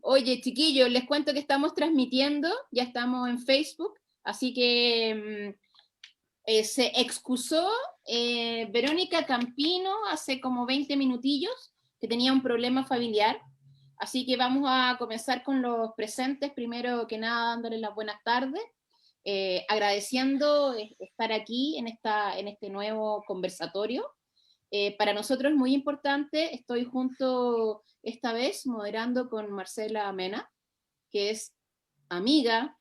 Oye, chiquillos, les cuento que estamos transmitiendo, ya estamos en Facebook, así que se excusó Verónica Campino hace como 20 minutillos, que tenía un problema familiar, así que vamos a comenzar con los presentes, primero que nada dándoles las buenas tardes, agradeciendo estar aquí en este nuevo conversatorio. Para nosotros es muy importante, estoy junto esta vez moderando con Marcela Mena, que es amiga,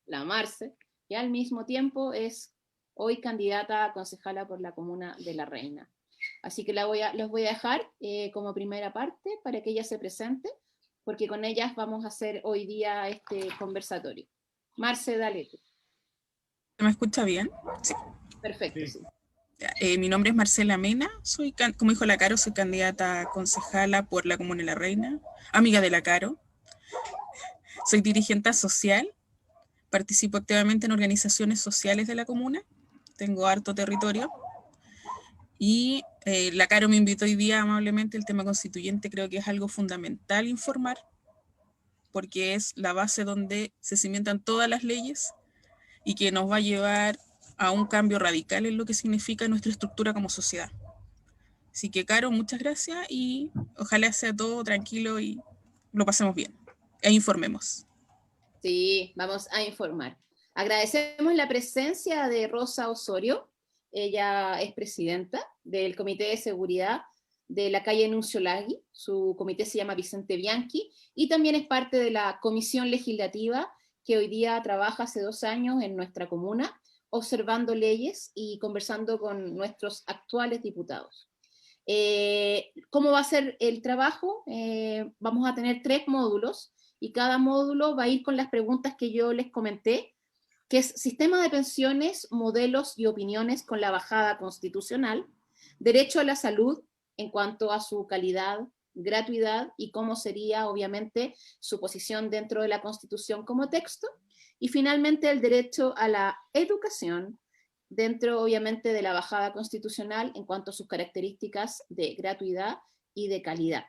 la Marce, y al mismo tiempo es hoy candidata a concejala por la comuna de La Reina. Así que los voy a dejar como primera parte para que ella se presente, porque con ellas vamos a hacer hoy día este conversatorio. Marce, dale tú. ¿Me escucha bien? Sí. Perfecto, sí. Mi nombre es Marcela Mena, como dijo la Caro, soy candidata a concejala por la comuna de La Reina, amiga de la Caro. Soy dirigente social, participo activamente en organizaciones sociales de la comuna, tengo harto territorio. Y la Caro me invitó hoy día amablemente. El tema constituyente creo que es algo fundamental informar, porque es la base donde se cimentan todas las leyes y que nos va a llevar a un cambio radical en lo que significa nuestra estructura como sociedad. Así que, Caro, muchas gracias y ojalá sea todo tranquilo y lo pasemos bien e informemos. Sí, vamos a informar. Agradecemos la presencia de Rosa Osorio. Ella es presidenta del Comité de Seguridad de la calle Nuncio Lagui. Su comité se llama Vicente Bianchi y también es parte de la comisión legislativa que hoy día trabaja hace 2 años en nuestra comuna, observando leyes y conversando con nuestros actuales diputados. ¿Cómo va a ser el trabajo? Vamos a tener 3 módulos y cada módulo va a ir con las preguntas que yo les comenté, que es sistema de pensiones, modelos y opiniones con la bajada constitucional, derecho a la salud en cuanto a su calidad, gratuidad y cómo sería obviamente su posición dentro de la Constitución como texto, y finalmente el derecho a la educación dentro obviamente de la bajada constitucional en cuanto a sus características de gratuidad y de calidad.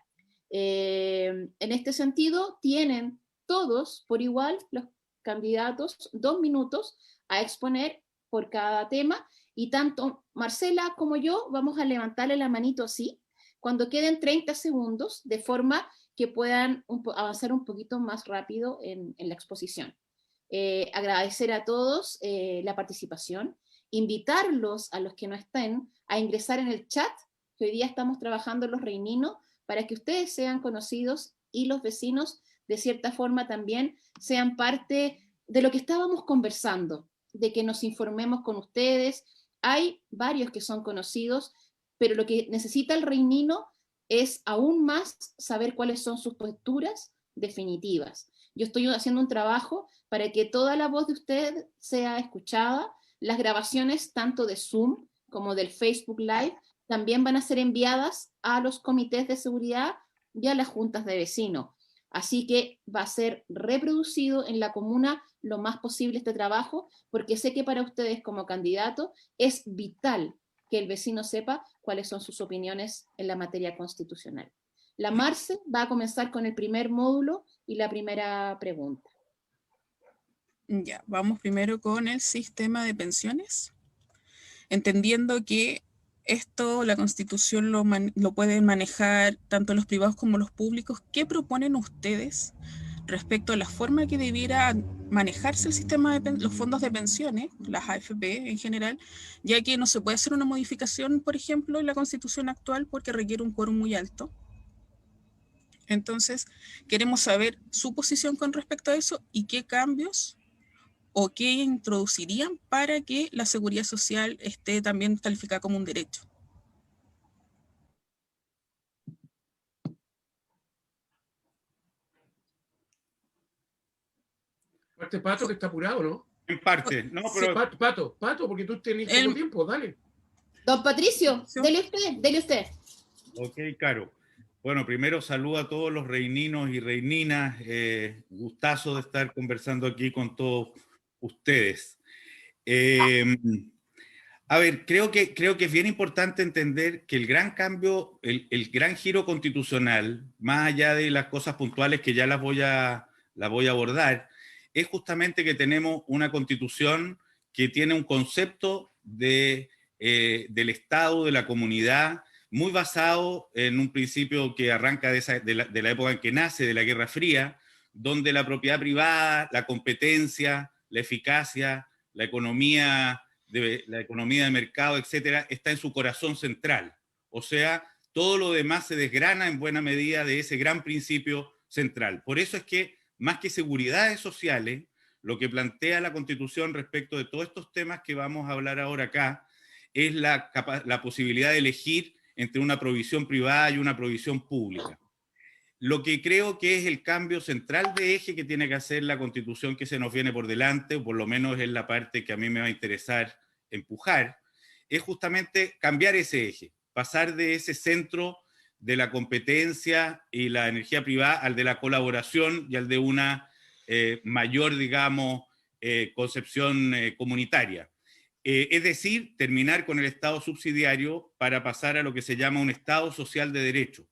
En este sentido, tienen todos por igual los candidatos 2 minutos a exponer por cada tema y tanto Marcela como yo vamos a levantarle la manito así cuando queden 30 segundos de forma que puedan avanzar un poquito más rápido en la exposición. Agradecer a todos la participación, invitarlos a los que no estén a ingresar en el chat que hoy día estamos trabajando los reininos para que ustedes sean conocidos y los vecinos de cierta forma también sean parte de lo que estábamos conversando, de que nos informemos con ustedes. Hay varios que son conocidos, pero lo que necesita el reinino es aún más saber cuáles son sus posturas definitivas. Yo estoy haciendo un trabajo para que toda la voz de usted sea escuchada. Las grabaciones tanto de Zoom como del Facebook Live también van a ser enviadas a los comités de seguridad y a las juntas de vecinos. Así que va a ser reproducido en la comuna lo más posible este trabajo, porque sé que para ustedes como candidato es vital que el vecino sepa cuáles son sus opiniones en la materia constitucional. La Marce va a comenzar con el primer módulo y la primera pregunta. Ya, vamos primero con el sistema de pensiones, entendiendo que esto, la Constitución lo pueden manejar tanto los privados como los públicos. ¿Qué proponen ustedes respecto a la forma que debiera manejarse el sistema de los fondos de pensiones, las AFP en general, ya que no se puede hacer una modificación, por ejemplo, en la Constitución actual porque requiere un quórum muy alto? Entonces, queremos saber su posición con respecto a eso y qué cambios o qué introducirían para que la seguridad social esté también calificada como un derecho. Parte Pato, que está apurado, ¿no? En parte, no, Sí. pero Pato, porque tú tenés poco tiempo, dale. Don Patricio, dele usted. Ok, Caro. Bueno, primero saludo a todos los reininos y reininas. Gustazo de estar conversando aquí con todos ustedes. A ver, creo que es bien importante entender que el gran cambio, el gran giro constitucional, más allá de las cosas puntuales que ya las voy a abordar, es justamente que tenemos una constitución que tiene un concepto del Estado, de la comunidad, muy basado en un principio que arranca de la época en que nace, de la Guerra Fría, donde la propiedad privada, la competencia, la eficacia, la economía de mercado, etcétera, está en su corazón central. O sea, todo lo demás se desgrana en buena medida de ese gran principio central. Por eso es que, más que seguridades sociales, lo que plantea la Constitución respecto de todos estos temas que vamos a hablar ahora acá, es la posibilidad de elegir entre una provisión privada y una provisión pública. Lo que creo que es el cambio central de eje que tiene que hacer la Constitución que se nos viene por delante, o por lo menos es la parte que a mí me va a interesar empujar, es justamente cambiar ese eje, pasar de ese centro de la competencia y la energía privada al de la colaboración y al de una mayor, digamos, concepción comunitaria. Es decir, terminar con el Estado subsidiario para pasar a lo que se llama un Estado social de derecho.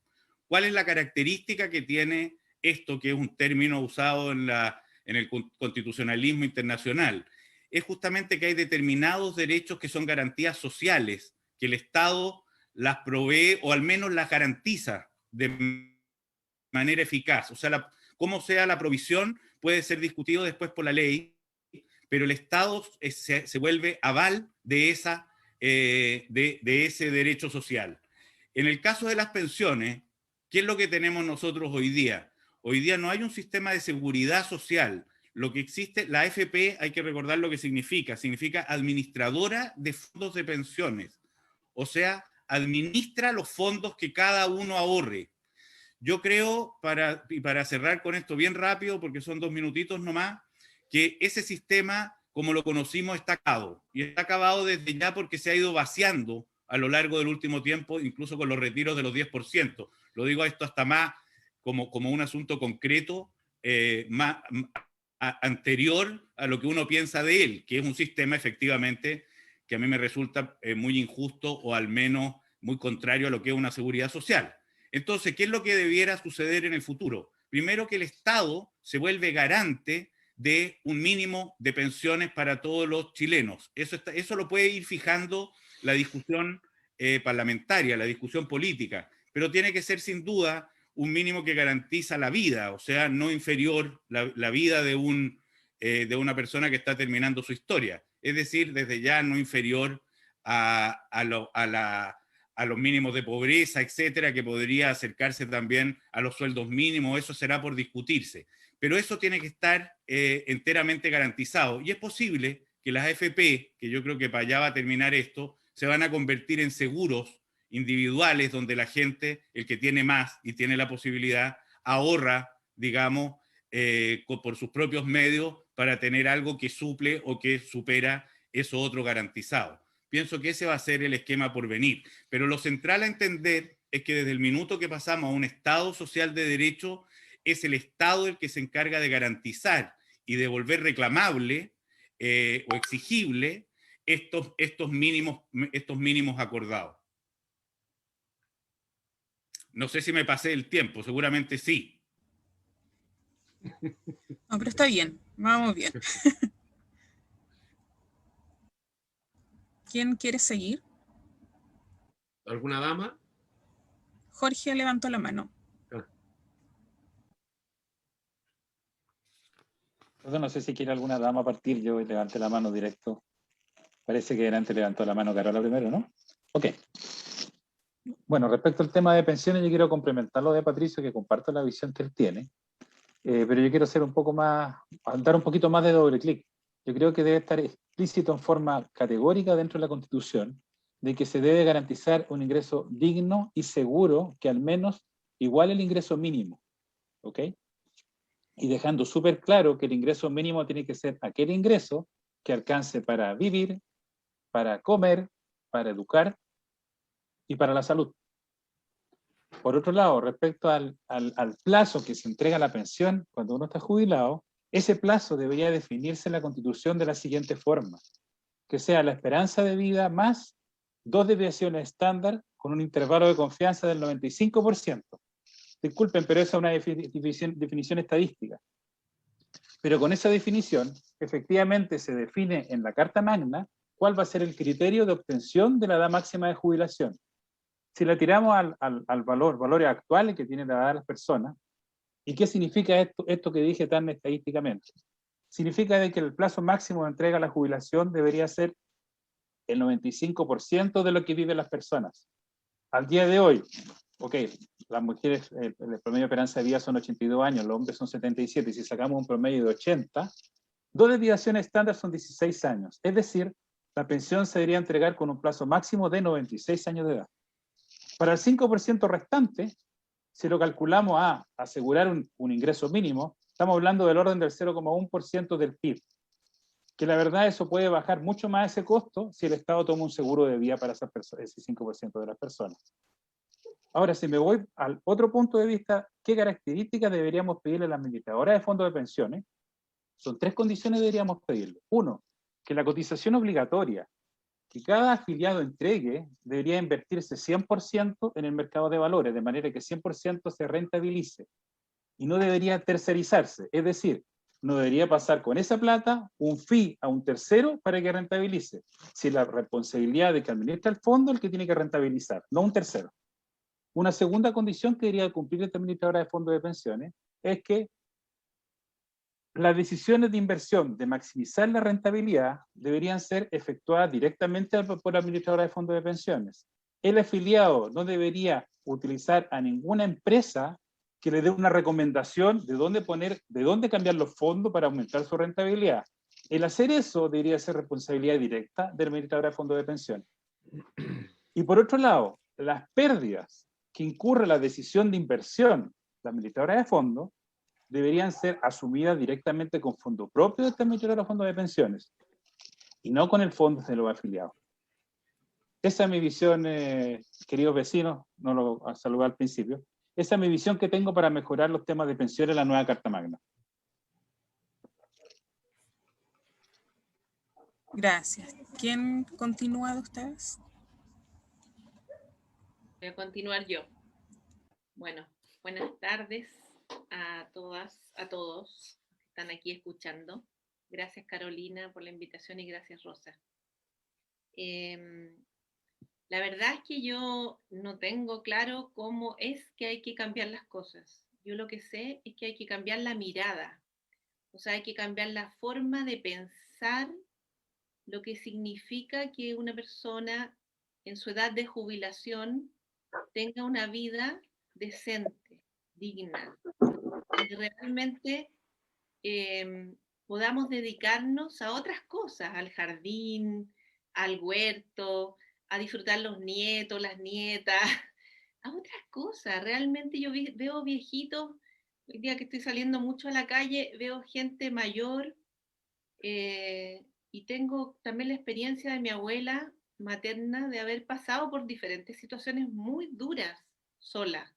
¿Cuál es la característica que tiene esto, que es un término usado en el constitucionalismo internacional? Es justamente que hay determinados derechos que son garantías sociales, que el Estado las provee o al menos las garantiza de manera eficaz. O sea, cómo sea la provisión puede ser discutido después por la ley, pero el Estado se vuelve aval de ese derecho social. En el caso de las pensiones, ¿qué es lo que tenemos nosotros hoy día? Hoy día no hay un sistema de seguridad social. Lo que existe, la AFP, hay que recordar lo que significa. Significa administradora de fondos de pensiones. O sea, administra los fondos que cada uno ahorre. Yo creo, para cerrar con esto bien rápido, porque son 2 minutitos nomás, que ese sistema, como lo conocimos, está acabado. Y está acabado desde ya porque se ha ido vaciando a lo largo del último tiempo, incluso con los retiros de los 10%. Lo digo esto hasta más como un asunto concreto, más anterior a lo que uno piensa de él, que es un sistema efectivamente que a mí me resulta muy injusto o al menos muy contrario a lo que es una seguridad social. Entonces, ¿qué es lo que debiera suceder en el futuro? Primero, que el Estado se vuelve garante de un mínimo de pensiones para todos los chilenos. Eso lo puede ir fijando la discusión parlamentaria, la discusión política, pero tiene que ser sin duda un mínimo que garantiza la vida, o sea, no inferior la vida de una persona que está terminando su historia. Es decir, desde ya no inferior a los mínimos de pobreza, etcétera, que podría acercarse también a los sueldos mínimos. Eso será por discutirse. Pero eso tiene que estar enteramente garantizado. Y es posible que las AFP, que yo creo que para allá va a terminar esto, se van a convertir en seguros individuales donde la gente, el que tiene más y tiene la posibilidad, ahorra, digamos, por sus propios medios para tener algo que suple o que supera eso otro garantizado. Pienso que ese va a ser el esquema por venir. Pero lo central a entender es que desde el minuto que pasamos a un Estado social de derecho, es el Estado el que se encarga de garantizar y de volver reclamable o exigible estos mínimos acordados. No sé si me pasé el tiempo, seguramente sí. No, pero está bien, vamos bien. ¿Quién quiere seguir? ¿Alguna dama? Jorge levantó la mano. Entonces no sé si quiere alguna dama partir, yo levanté la mano directo. Parece que delante levantó la mano Carola primero, ¿no? Ok. Bueno, respecto al tema de pensiones, yo quiero complementar lo de Patricio, que comparto la visión que él tiene, pero yo quiero hacer un poco más, dar un poquito más de doble clic. Yo creo que debe estar explícito en forma categórica dentro de la Constitución de que se debe garantizar un ingreso digno y seguro que al menos iguale el ingreso mínimo, ¿ok? Y dejando súper claro que el ingreso mínimo tiene que ser aquel ingreso que alcance para vivir, para comer, para educar y para la salud. Por otro lado, respecto al plazo que se entrega la pensión cuando uno está jubilado, ese plazo debería definirse en la Constitución de la siguiente forma, que sea la esperanza de vida más 2 desviaciones estándar con un intervalo de confianza del 95%. Disculpen, pero esa es una definición estadística. Pero con esa definición, efectivamente se define en la Carta Magna cuál va a ser el criterio de obtención de la edad máxima de jubilación. Si la tiramos al valores actuales que tiene la edad de las personas, ¿y qué significa esto que dije tan estadísticamente? Significa de que el plazo máximo de entrega a la jubilación debería ser el 95% de lo que viven las personas. Al día de hoy, ok, las mujeres, el promedio de esperanza de vida son 82 años, los hombres son 77, y si sacamos un promedio de 80, 2 desviaciones estándar son 16 años. Es decir, la pensión se debería entregar con un plazo máximo de 96 años de edad. Para el 5% restante, si lo calculamos a asegurar un ingreso mínimo, estamos hablando del orden del 0,1% del PIB. Que la verdad eso puede bajar mucho más ese costo si el Estado toma un seguro de vida para ese 5% de las personas. Ahora, si me voy al otro punto de vista, ¿qué características deberíamos pedirle a la administradora de fondos de pensiones? Son 3 condiciones que deberíamos pedirle. 1, que la cotización obligatoria que cada afiliado entregue debería invertirse 100% en el mercado de valores, de manera que 100% se rentabilice. Y no debería tercerizarse, es decir, no debería pasar con esa plata un fee a un tercero para que rentabilice. Si la responsabilidad de que administra el fondo es el que tiene que rentabilizar, no un tercero. Una segunda condición que debería cumplir esta administradora de fondos de pensiones es que las decisiones de inversión de maximizar la rentabilidad deberían ser efectuadas directamente por la administradora de fondos de pensiones. El afiliado no debería utilizar a ninguna empresa que le dé una recomendación de dónde cambiar los fondos para aumentar su rentabilidad. El hacer eso debería ser responsabilidad directa de la administradora de fondos de pensiones. Y por otro lado, las pérdidas que incurre la decisión de inversión, la administradora de fondos, deberían ser asumidas directamente con fondo propio de esta administradora de fondos de pensiones y no con el fondo de los afiliados. Esa es mi visión, queridos vecinos, no lo saludé al principio, esa es mi visión que tengo para mejorar los temas de pensiones en la nueva Carta Magna. Gracias. ¿Quién continúa de ustedes? Voy a continuar yo. Bueno, buenas tardes a todas, a todos que están aquí escuchando. Gracias Carolina por la invitación y gracias Rosa. La verdad es que yo no tengo claro cómo es que hay que cambiar las cosas. Yo lo que sé es que hay que cambiar la mirada. O sea, hay que cambiar la forma de pensar lo que significa que una persona en su edad de jubilación tenga una vida decente, digna, y realmente podamos dedicarnos a otras cosas, al jardín, al huerto, a disfrutar los nietos, las nietas, a otras cosas. Realmente yo veo viejitos, el día que estoy saliendo mucho a la calle, veo gente mayor, y tengo también la experiencia de mi abuela materna de haber pasado por diferentes situaciones muy duras, sola,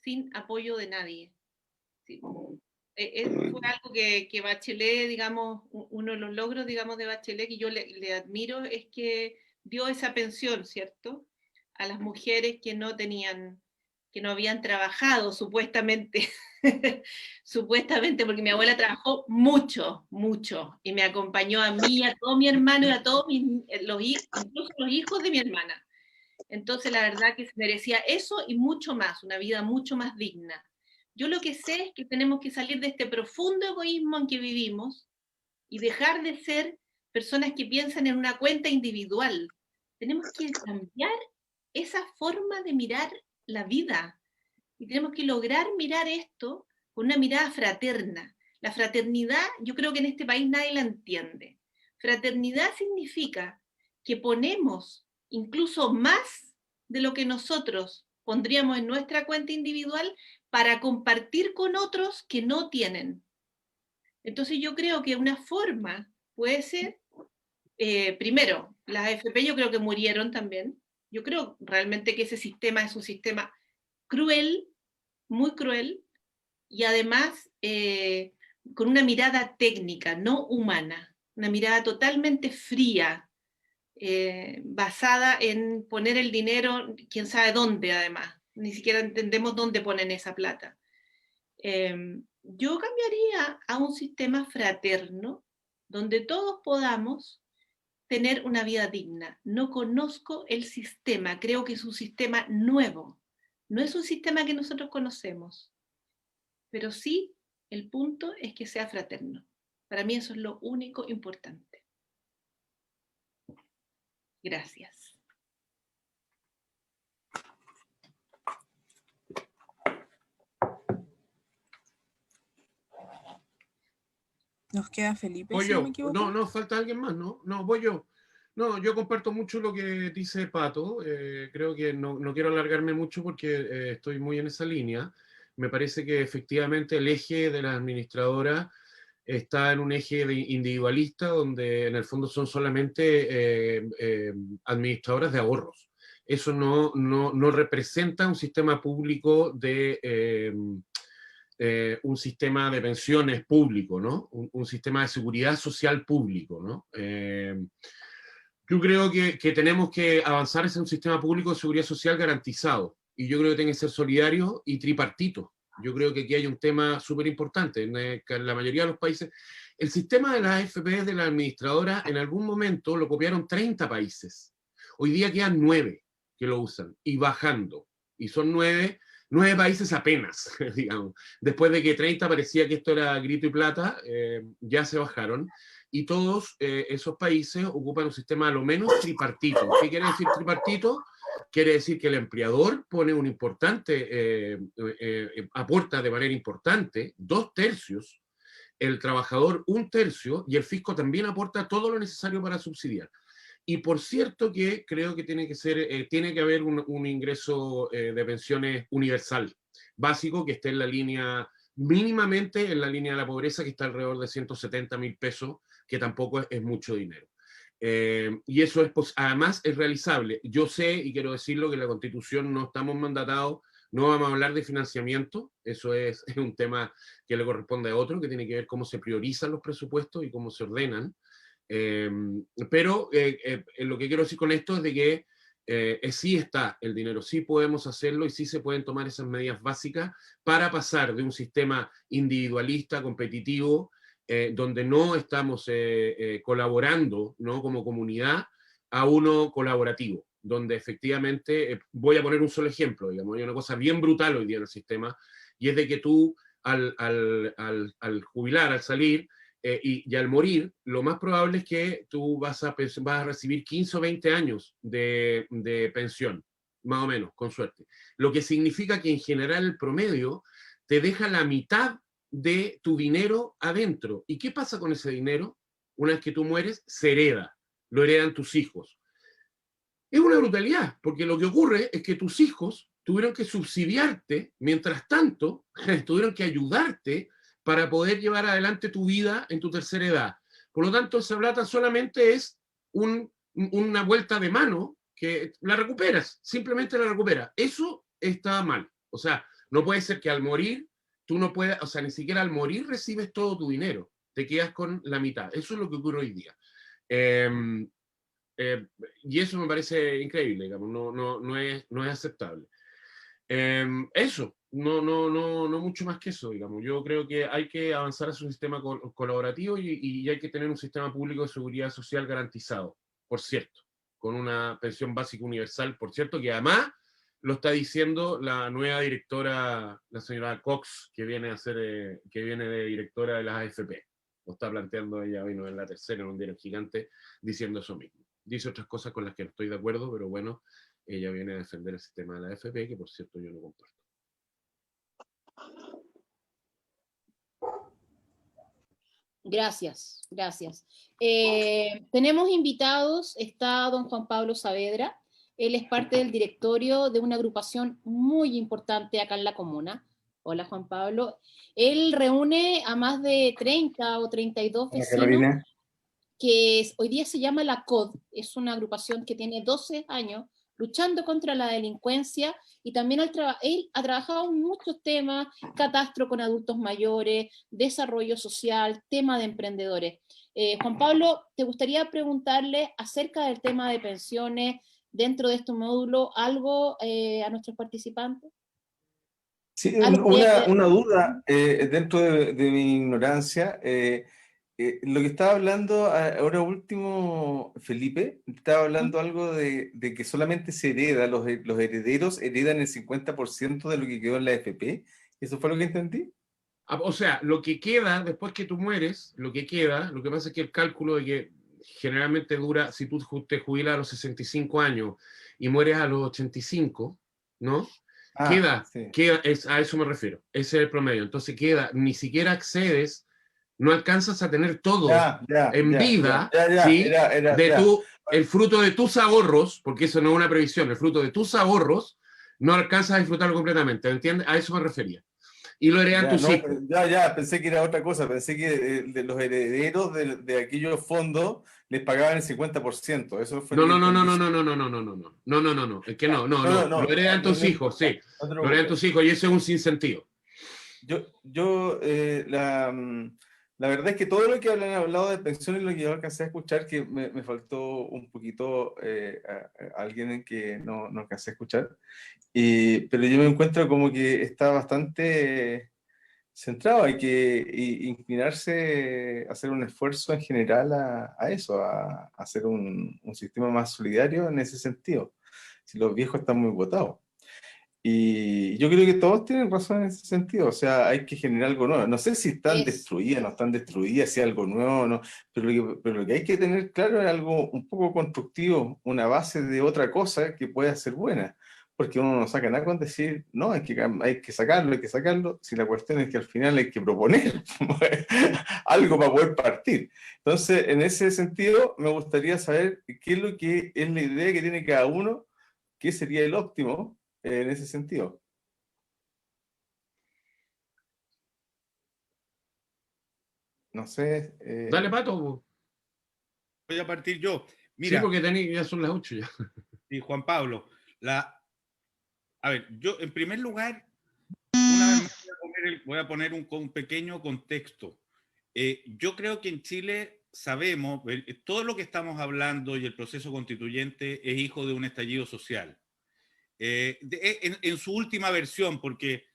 sin apoyo de nadie. Sí. Fue algo que Bachelet, digamos, uno de los logros, digamos, de Bachelet que yo le admiro es que dio esa pensión, ¿cierto?, a las mujeres que no tenían, que no habían trabajado, supuestamente, supuestamente, porque mi abuela trabajó mucho, mucho, y me acompañó a mí, a todo mi hermano y a todos incluso los hijos de mi hermana. Entonces, la verdad que se merecía eso y mucho más, una vida mucho más digna. Yo lo que sé es que tenemos que salir de este profundo egoísmo en que vivimos y dejar de ser personas que piensan en una cuenta individual. Tenemos que cambiar esa forma de mirar la vida y tenemos que lograr mirar esto con una mirada fraterna. La fraternidad, yo creo que en este país nadie la entiende. Fraternidad significa que ponemos incluso más de lo que nosotros pondríamos en nuestra cuenta individual para compartir con otros que no tienen. Entonces yo creo que una forma puede ser, primero, las AFP yo creo que murieron también. Yo creo realmente que ese sistema es un sistema cruel, muy cruel, y además con una mirada técnica, no humana, una mirada totalmente fría, basada en poner el dinero, quién sabe dónde además. Ni siquiera entendemos dónde ponen esa plata. Yo cambiaría a un sistema fraterno donde todos podamos tener una vida digna. No conozco el sistema, creo que es un sistema nuevo. No es un sistema que nosotros conocemos, pero sí el punto es que sea fraterno. Para mí eso es lo único importante. Gracias. Nos queda Felipe, Voy si no yo. me equivoco. No, falta alguien más, ¿no? No, voy yo. No, yo comparto mucho lo que dice Pato. Creo que no quiero alargarme mucho porque estoy muy en esa línea. Me parece que efectivamente el eje de la administradora está en un eje individualista donde en el fondo son solamente administradoras de ahorros. Eso no representa un sistema público de... un sistema de pensiones público, ¿no? Un sistema de seguridad social público, ¿no? Yo creo que tenemos que avanzar hacia un sistema público de seguridad social garantizado, y yo creo que tiene que ser solidario y tripartito. Yo creo que aquí hay un tema súper importante. En la mayoría de los países, el sistema de las AFP de la administradora, en algún momento lo copiaron 30 países. Hoy día quedan 9 que lo usan, y bajando. Y son 9 países apenas, digamos. Después de que 30 parecía que esto era grito y plata, ya se bajaron. Y todos esos países ocupan un sistema a lo menos tripartito. ¿Qué quiere decir tripartito? Quiere decir que el empleador pone un importante, aporta de manera importante 2/3, el trabajador 1/3, y el fisco también aporta todo lo necesario para subsidiar. Y por cierto que creo que tiene que haber un ingreso de pensiones universal, básico, que esté en la línea, mínimamente en la línea de la pobreza, que está alrededor de 170.000 pesos, que tampoco es mucho dinero. Y eso además es realizable. Yo sé, y quiero decirlo, que en la Constitución no estamos mandatados, no vamos a hablar de financiamiento, eso es un tema que le corresponde a otro, que tiene que ver cómo se priorizan los presupuestos y cómo se ordenan. Pero lo que quiero decir con esto es de que sí está el dinero, sí podemos hacerlo y sí se pueden tomar esas medidas básicas para pasar de un sistema individualista, competitivo, donde no estamos colaborando, ¿no?, como comunidad, a uno colaborativo, donde efectivamente, voy a poner un solo ejemplo, digamos, hay una cosa bien brutal hoy día en el sistema, y es de que tú al jubilar, al salir, y al morir, lo más probable es que tú vas a recibir 15 o 20 años de pensión, más o menos, con suerte. Lo que significa que en general el promedio te deja la mitad de tu dinero adentro. ¿Y qué pasa con ese dinero? Una vez que tú mueres, se hereda, lo heredan tus hijos. Es una brutalidad, porque lo que ocurre es que tus hijos tuvieron que subsidiarte, mientras tanto, tuvieron que ayudarte para poder llevar adelante tu vida en tu tercera edad. Por lo tanto, esa plata solamente es una vuelta de mano que la recuperas, simplemente la recuperas. Eso está mal. O sea, no puede ser que al morir, tú no puedas, o sea, ni siquiera al morir recibes todo tu dinero, te quedas con la mitad. Eso es lo que ocurre hoy día. Y eso me parece increíble, digamos, no es aceptable. Eso, no mucho más que eso, digamos. Yo creo que hay que avanzar hacia un sistema colaborativo y hay que tener un sistema público de seguridad social garantizado, por cierto, con una pensión básica universal, por cierto, que además lo está diciendo la nueva directora, la señora Cox, que viene de directora de las AFP. Lo está planteando ella, vino en la tercera, en un diario gigante, diciendo eso mismo. Dice otras cosas con las que no estoy de acuerdo, pero bueno, ella viene a defender el sistema de la AFP, que por cierto yo no comparto. Gracias. Tenemos invitados, está don Juan Pablo Saavedra, él es parte del directorio de una agrupación muy importante acá en la comuna. Hola Juan Pablo. Él reúne a más de 30 o 32 vecinos, que hoy día se llama la COD, es una agrupación que tiene 12 años luchando contra la delincuencia, y también él ha trabajado en muchos temas: catastro con adultos mayores, desarrollo social, tema de emprendedores. Juan Pablo, ¿te gustaría preguntarle acerca del tema de pensiones dentro de este módulo algo a nuestros participantes? Sí, una duda dentro de mi ignorancia. Lo que estaba hablando ahora último, Felipe, estaba hablando algo de que solamente se hereda, los herederos heredan el 50% de lo que quedó en la AFP. ¿Eso fue lo que entendí? O sea, lo que queda después que tú mueres, lo que pasa es que el cálculo de que generalmente dura, si tú te jubilas a los 65 años y mueres a los 85, ¿no? Sí. A eso me refiero, ese es el promedio. Entonces ni siquiera accedes, no alcanzas a tener todo en vida, ¿sí? El fruto de tus ahorros, porque eso no es una previsión, el fruto de tus ahorros, no alcanzas a disfrutarlo completamente, ¿entiendes? A eso me refería. Y lo heredan tus hijos. Pensé que era otra cosa, pensé que de los herederos de aquellos fondos les pagaban el 50%. Eso fue No, lo que entendí. Es que no. Lo heredan tus hijos, sí. Lo heredan tus hijos, y eso es un sinsentido. La verdad es que todo lo que han hablado de pensiones, lo que yo alcancé a escuchar, que me faltó un poquito a alguien en que no alcancé a escuchar, pero yo me encuentro como que está bastante centrado. Hay que inclinarse, hacer un esfuerzo en general a eso, a hacer un sistema más solidario en ese sentido. Si los viejos están muy votados. Y yo creo que todos tienen razón en ese sentido. O sea, hay que generar algo nuevo. No sé si están destruidas, no están destruidas, si algo nuevo o no, pero lo que hay que tener claro es algo un poco constructivo, una base de otra cosa que pueda ser buena. Porque uno no saca nada con decir, no, hay que sacarlo, si la cuestión es que al final hay que proponer algo para poder partir. Entonces, en ese sentido, me gustaría saber qué es lo que es la idea que tiene cada uno, qué sería el óptimo en ese sentido. No sé. Dale, Pato. Voy a partir yo. Sí, Mira, porque ya son las 8 ya. y Juan Pablo, a ver, yo en primer lugar, una vez más voy a poner un pequeño contexto. Yo creo que en Chile sabemos, todo lo que estamos hablando y el proceso constituyente es hijo de un estallido social. En su última versión, porque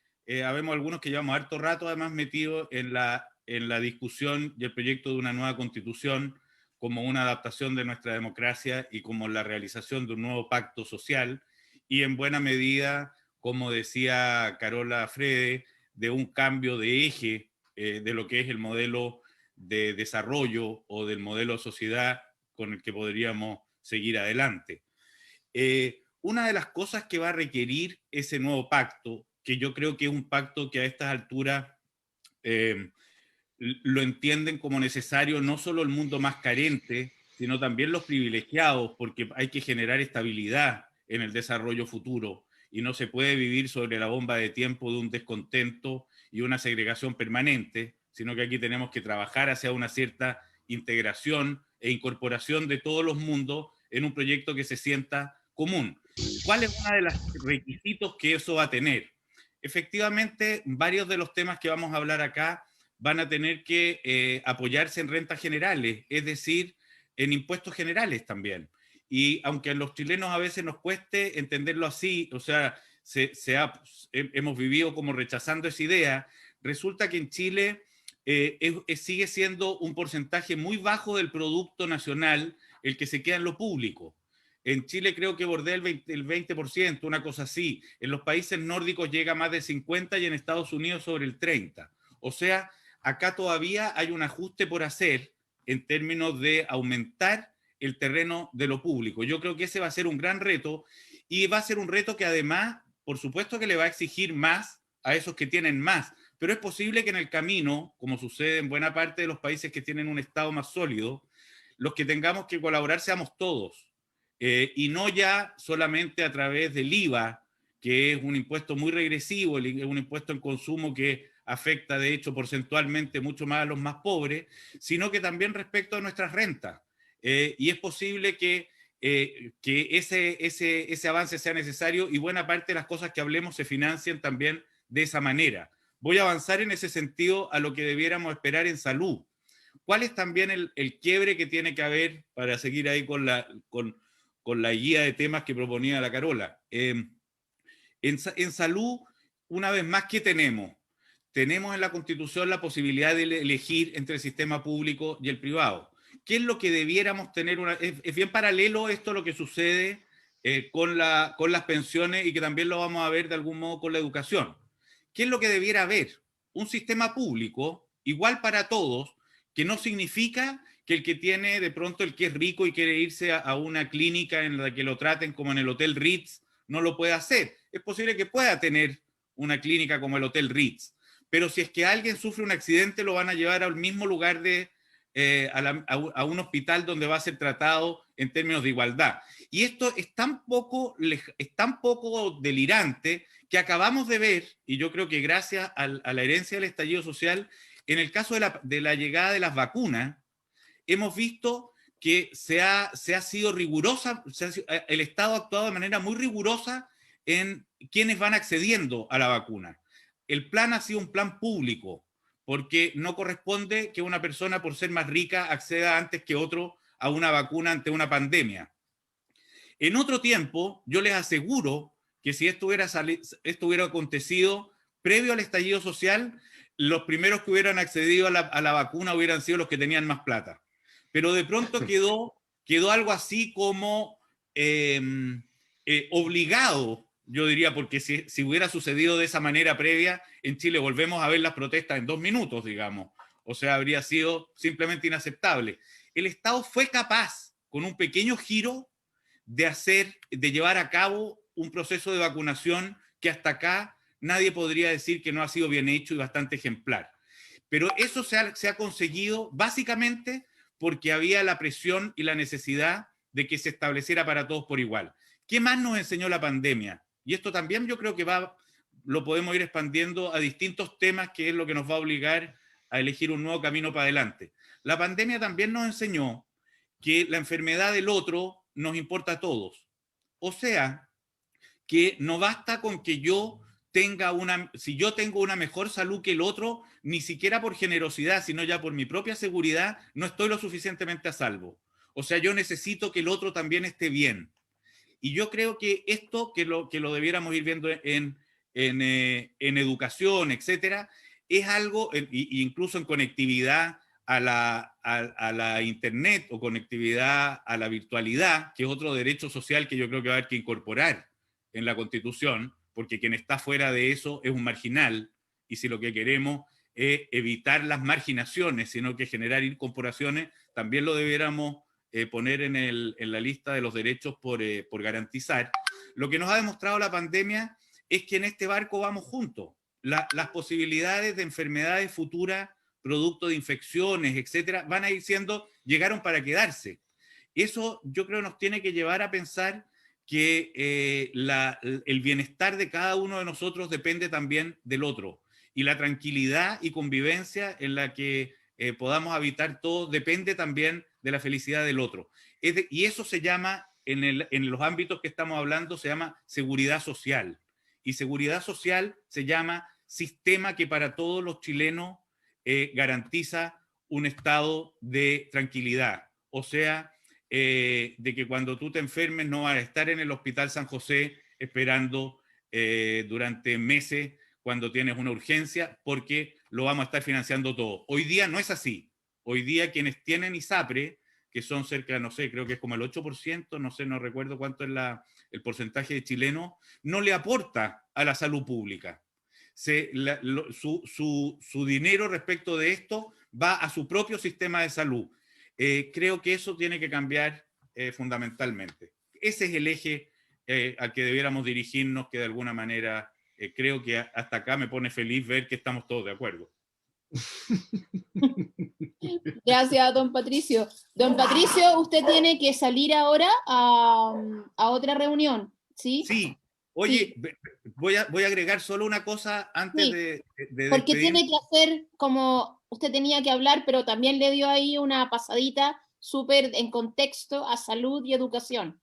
habemos algunos que llevamos harto rato además metidos en la discusión y el proyecto de una nueva constitución como una adaptación de nuestra democracia y como la realización de un nuevo pacto social, y en buena medida, como decía Carola Frede, de un cambio de eje de lo que es el modelo de desarrollo o del modelo de sociedad con el que podríamos seguir adelante. Una de las cosas que va a requerir ese nuevo pacto, que yo creo que es un pacto que a estas alturas lo entienden como necesario no solo el mundo más carente, sino también los privilegiados, porque hay que generar estabilidad en el desarrollo futuro y no se puede vivir sobre la bomba de tiempo de un descontento y una segregación permanente, sino que aquí tenemos que trabajar hacia una cierta integración e incorporación de todos los mundos en un proyecto que se sienta común. ¿Cuál es uno de los requisitos que eso va a tener? Efectivamente, varios de los temas que vamos a hablar acá van a tener que apoyarse en rentas generales, es decir, en impuestos generales también. Y aunque a los chilenos a veces nos cueste entenderlo así, o sea, hemos vivido como rechazando esa idea, resulta que en Chile sigue siendo un porcentaje muy bajo del Producto Nacional el que se queda en lo público. En Chile creo que bordea el 20%, una cosa así. En los países nórdicos llega a más del 50% y en Estados Unidos sobre el 30%. O sea, acá todavía hay un ajuste por hacer en términos de aumentar el terreno de lo público. Yo creo que ese va a ser un gran reto, y va a ser un reto que además, por supuesto que le va a exigir más a esos que tienen más, pero es posible que en el camino, como sucede en buena parte de los países que tienen un Estado más sólido, los que tengamos que colaborar seamos todos. Y no ya solamente a través del IVA, que es un impuesto muy regresivo, es un impuesto en consumo que afecta de hecho porcentualmente mucho más a los más pobres, sino que también respecto a nuestras rentas. Y es posible que que ese avance sea necesario y buena parte de las cosas que hablemos se financien también de esa manera. Voy a avanzar en ese sentido a lo que debiéramos esperar en salud. ¿Cuál es también el quiebre que tiene que haber para seguir ahí con la guía de temas que proponía la Carola? En salud, una vez más, ¿qué tenemos? Tenemos en la Constitución la posibilidad de elegir entre el sistema público y el privado. ¿Qué es lo que debiéramos tener? Es bien paralelo esto a lo que sucede con las pensiones y que también lo vamos a ver de algún modo con la educación. ¿Qué es lo que debiera haber? Un sistema público igual para todos, que no significa que el que tiene de pronto el que es rico y quiere irse a una clínica en la que lo traten como en el Hotel Ritz, no lo puede hacer. Es posible que pueda tener una clínica como el Hotel Ritz, pero si es que alguien sufre un accidente lo van a llevar al mismo lugar a un hospital donde va a ser tratado en términos de igualdad. Y esto es tan poco delirante que acabamos de ver, y yo creo que gracias a la herencia del estallido social, en el caso de la llegada de las vacunas, hemos visto que se ha sido rigurosa, el Estado ha actuado de manera muy rigurosa en quienes van accediendo a la vacuna. El plan ha sido un plan público, porque no corresponde que una persona, por ser más rica, acceda antes que otro a una vacuna ante una pandemia. En otro tiempo, yo les aseguro que si esto hubiera acontecido previo al estallido social, los primeros que hubieran accedido a la vacuna hubieran sido los que tenían más plata. Pero de pronto quedó algo así como obligado, yo diría, porque si hubiera sucedido de esa manera previa, en Chile volvemos a ver las protestas en 2 minutos, digamos. O sea, habría sido simplemente inaceptable. El Estado fue capaz, con un pequeño giro, de llevar a cabo un proceso de vacunación que hasta acá nadie podría decir que no ha sido bien hecho y bastante ejemplar. Pero eso se ha conseguido básicamente porque había la presión y la necesidad de que se estableciera para todos por igual. ¿Qué más nos enseñó la pandemia? Y esto también yo creo que lo podemos ir expandiendo a distintos temas, que es lo que nos va a obligar a elegir un nuevo camino para adelante. La pandemia también nos enseñó que la enfermedad del otro nos importa a todos. O sea, que no basta con que si yo tengo una mejor salud que el otro, ni siquiera por generosidad, sino ya por mi propia seguridad, no estoy lo suficientemente a salvo. O sea, yo necesito que el otro también esté bien. Y yo creo que esto, que lo debiéramos ir viendo en educación, etcétera, es algo, incluso en conectividad a la internet o conectividad a la virtualidad, que es otro derecho social que yo creo que va a haber que incorporar en la Constitución, porque quien está fuera de eso es un marginal, y si lo que queremos es evitar las marginaciones, sino que generar incorporaciones, también lo debiéramos poner en la lista de los derechos por garantizar. Lo que nos ha demostrado la pandemia es que en este barco vamos juntos. Las posibilidades de enfermedades futuras, producto de infecciones, etcétera, llegaron para quedarse. Eso yo creo nos tiene que llevar a pensar que el bienestar de cada uno de nosotros depende también del otro. Y la tranquilidad y convivencia en la que podamos habitar todos depende también de la felicidad del otro. Y eso se llama, en los ámbitos que estamos hablando, se llama seguridad social. Y seguridad social se llama sistema que para todos los chilenos garantiza un estado de tranquilidad. O sea, de que cuando tú te enfermes no vas a estar en el Hospital San José esperando durante meses cuando tienes una urgencia, porque lo vamos a estar financiando todo. Hoy día no es así. Hoy día quienes tienen ISAPRE, que son cerca, no sé, creo que es como el 8%, no sé, no recuerdo cuánto es el porcentaje de chilenos, no le aporta a la salud pública. Su dinero respecto de esto va a su propio sistema de salud. Creo que eso tiene que cambiar fundamentalmente. Ese es el eje al que debiéramos dirigirnos, que de alguna manera creo que hasta acá me pone feliz ver que estamos todos de acuerdo. Gracias, don Patricio. Don Patricio, usted tiene que salir ahora a otra reunión, ¿sí? Sí. Oye, sí. Voy a agregar solo una cosa antes sí, de porque despedir. tiene que hacer como usted tenía que hablar, pero también le dio ahí una pasadita súper en contexto a salud y educación.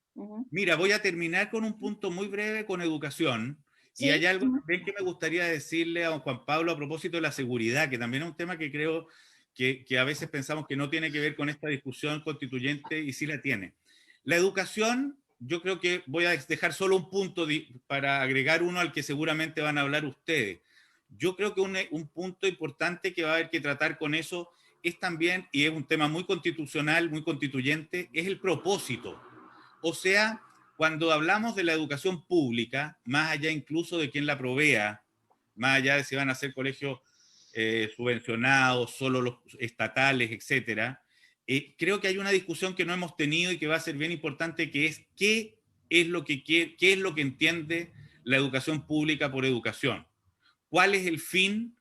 Mira, voy a terminar con un punto muy breve con educación. ¿Sí? Y hay algo también que me gustaría decirle a don Juan Pablo a propósito de la seguridad, que también es un tema que creo que a veces pensamos que no tiene que ver con esta discusión constituyente y sí la tiene. La educación, yo creo que voy a dejar solo un punto para agregar uno al que seguramente van a hablar ustedes. Yo creo que un punto importante que va a haber que tratar con eso es también, y es un tema muy constitucional, muy constituyente, es el propósito. O sea, cuando hablamos de la educación pública, más allá incluso de quién la provea, más allá de si van a ser colegios subvencionados, solo los estatales, etcétera, creo que hay una discusión que no hemos tenido y que va a ser bien importante, que es qué es lo que entiende la educación pública por educación. ¿Cuál es el fin?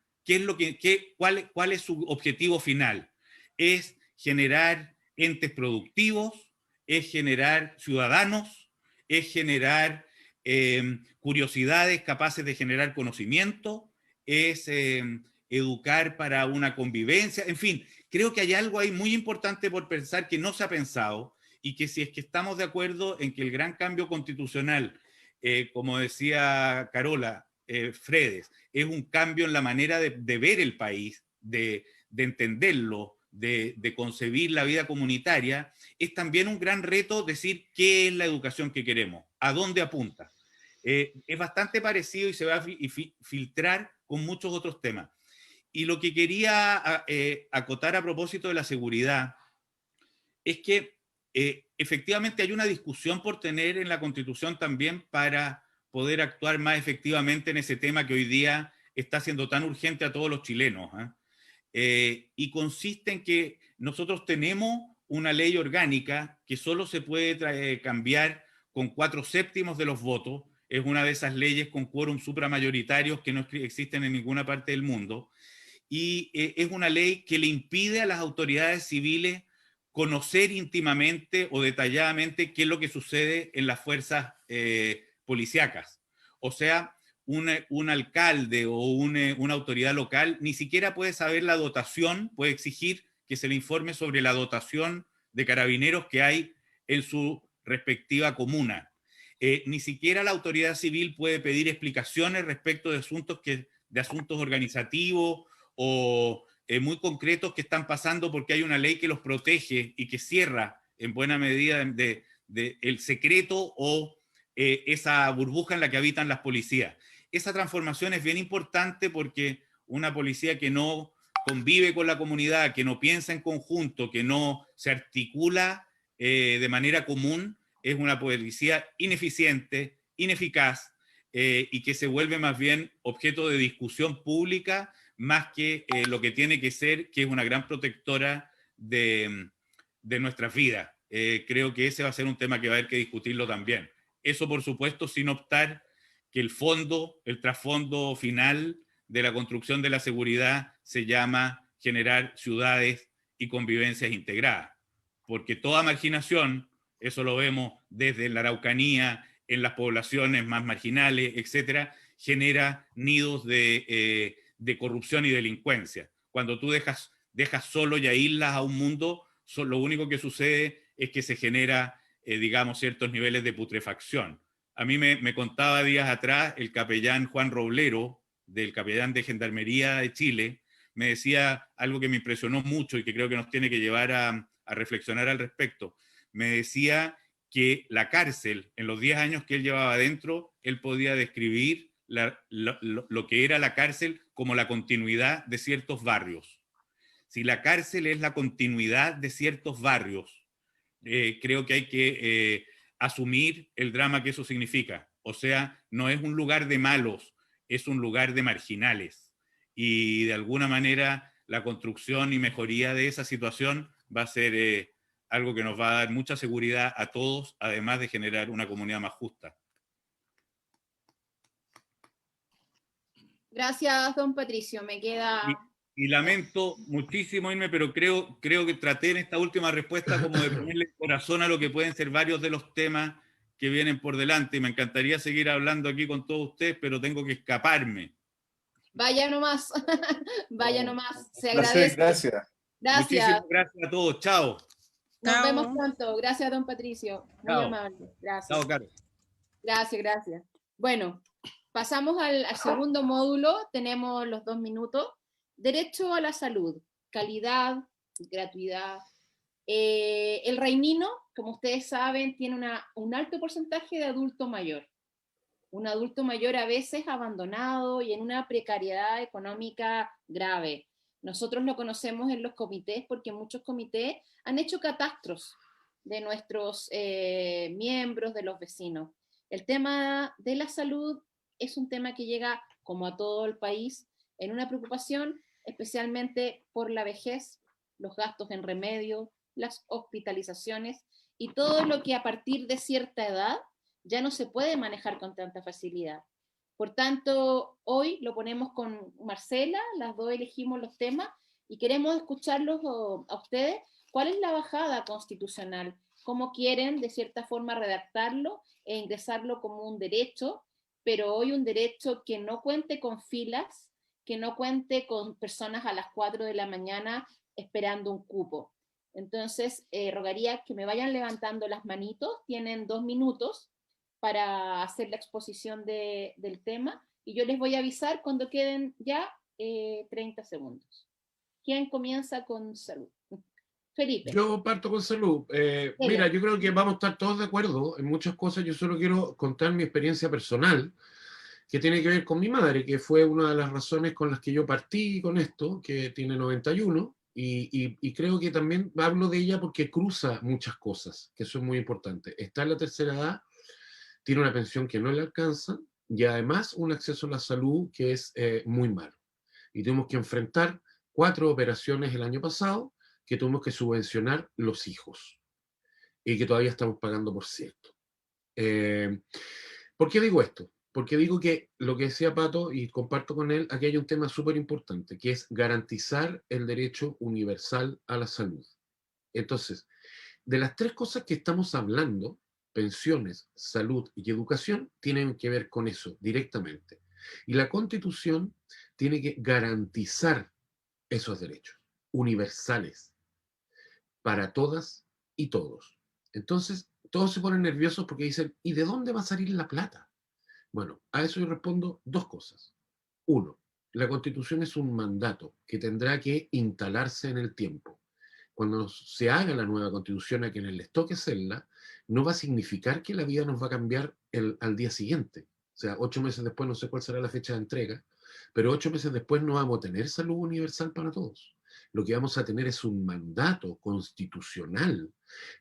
¿Cuál es su objetivo final? ¿Es generar entes productivos? ¿Es generar ciudadanos? ¿Es generar curiosidades capaces de generar conocimiento? ¿Es educar para una convivencia? En fin, creo que hay algo ahí muy importante por pensar que no se ha pensado, y que si es que estamos de acuerdo en que el gran cambio constitucional, como decía Carola Fredes, es un cambio en la manera de ver el país, de entenderlo, de concebir la vida comunitaria, es también un gran reto decir qué es la educación que queremos, a dónde apunta. Es bastante parecido y se va a filtrar con muchos otros temas. Y lo que quería acotar a propósito de la seguridad es que efectivamente hay una discusión por tener en la Constitución también para poder actuar más efectivamente en ese tema que hoy día está siendo tan urgente a todos los chilenos. Y consiste en que nosotros tenemos una ley orgánica que solo se puede cambiar con 4/7 de los votos. Es una de esas leyes con quórum supramayoritarios que no existen en ninguna parte del mundo. Y es una ley que le impide a las autoridades civiles conocer íntimamente o detalladamente qué es lo que sucede en las fuerzas policíacas. O sea, un alcalde o una autoridad local ni siquiera puede saber la dotación, puede exigir que se le informe sobre la dotación de carabineros que hay en su respectiva comuna. Ni siquiera la autoridad civil puede pedir explicaciones respecto de asuntos organizativos o muy concretos que están pasando, porque hay una ley que los protege y que cierra en buena medida el secreto o esa burbuja en la que habitan las policías. Esa transformación es bien importante porque una policía que no convive con la comunidad, que no piensa en conjunto, que no se articula de manera común, es una policía ineficiente, ineficaz, y que se vuelve más bien objeto de discusión pública más que lo que tiene que ser, que es una gran protectora de nuestras vidas. Creo que ese va a ser un tema que va a haber que discutirlo también. Eso, por supuesto, sin optar que el trasfondo final de la construcción de la seguridad se llama generar ciudades y convivencias integradas. Porque toda marginación, eso lo vemos desde la Araucanía, en las poblaciones más marginales, etcétera, genera nidos de corrupción y delincuencia. Cuando tú dejas solo y aíslas a un mundo, lo único que sucede es que se genera, digamos, ciertos niveles de putrefacción. A mí me contaba días atrás el capellán Juan Roblero, del capellán de Gendarmería de Chile, me decía algo que me impresionó mucho y que creo que nos tiene que llevar a reflexionar al respecto. Me decía que la cárcel, en los 10 años que él llevaba adentro, él podía describir lo que era la cárcel como la continuidad de ciertos barrios. Si la cárcel es la continuidad de ciertos barrios, creo que hay que asumir el drama que eso significa. O sea, no es un lugar de malos, es un lugar de marginales. Y de alguna manera la construcción y mejoría de esa situación va a ser algo que nos va a dar mucha seguridad a todos, además de generar una comunidad más justa. Gracias, don Patricio. Me queda... Y lamento muchísimo irme, pero creo que traté en esta última respuesta como de ponerle corazón a lo que pueden ser varios de los temas que vienen por delante. Y me encantaría seguir hablando aquí con todos ustedes, pero tengo que escaparme. Vaya nomás, vaya nomás. Se Placer, agradece. gracias. Gracias. Muchísimas gracias a todos. Chao. Nos Chao. vemos pronto. Gracias, don Patricio. Muy Chao. amable. Gracias. Chao, Caro. Gracias, gracias. Bueno, pasamos al segundo módulo. Tenemos los 2 minutos. Derecho a la salud, calidad, gratuidad. El Reinino, como ustedes saben, tiene un alto porcentaje de adulto mayor. Un adulto mayor a veces abandonado y en una precariedad económica grave. Nosotros lo conocemos en los comités porque muchos comités han hecho catastros de nuestros miembros, de los vecinos. El tema de la salud es un tema que llega, como a todo el país, en una preocupación, especialmente por la vejez, los gastos en remedio, las hospitalizaciones y todo lo que a partir de cierta edad ya no se puede manejar con tanta facilidad. Por tanto, hoy lo ponemos con Marcela, las dos elegimos los temas y queremos escucharlos a ustedes. ¿Cuál es la bajada constitucional? ¿Cómo quieren, de cierta forma, redactarlo e ingresarlo como un derecho, pero hoy un derecho que no cuente con filas, que no cuente con personas a las 4 de la mañana esperando un cupo? Entonces, rogaría que me vayan levantando las manitos, tienen 2 minutos para hacer la exposición del tema, y yo les voy a avisar cuando queden ya 30 segundos. ¿Quién comienza con salud? Felipe. Yo parto con salud. Mira, yo creo que vamos a estar todos de acuerdo en muchas cosas. Yo solo quiero contar mi experiencia personal, que tiene que ver con mi madre, que fue una de las razones con las que yo partí con esto, que tiene 91, y creo que también hablo de ella porque cruza muchas cosas, que son muy importantes. Está en la tercera edad, tiene una pensión que no le alcanza, y además un acceso a la salud que es muy malo. Y tuvimos que enfrentar 4 operaciones el año pasado, que tuvimos que subvencionar los hijos, y que todavía estamos pagando, por cierto. ¿Por qué digo esto? Porque digo que lo que decía Pato, y comparto con él, aquí hay un tema súper importante, que es garantizar el derecho universal a la salud. Entonces, de las 3 cosas que estamos hablando, pensiones, salud y educación, tienen que ver con eso directamente. Y la Constitución tiene que garantizar esos derechos universales para todas y todos. Entonces, todos se ponen nerviosos porque dicen, ¿y de dónde va a salir la plata? Bueno, a eso yo respondo 2 cosas. 1, la Constitución es un mandato que tendrá que instalarse en el tiempo. Cuando se haga la nueva Constitución a quienes les toque hacerla, no va a significar que la vida nos va a cambiar al día siguiente. O sea, 8 meses después, no sé cuál será la fecha de entrega, pero 8 meses después no vamos a tener salud universal para todos. Lo que vamos a tener es un mandato constitucional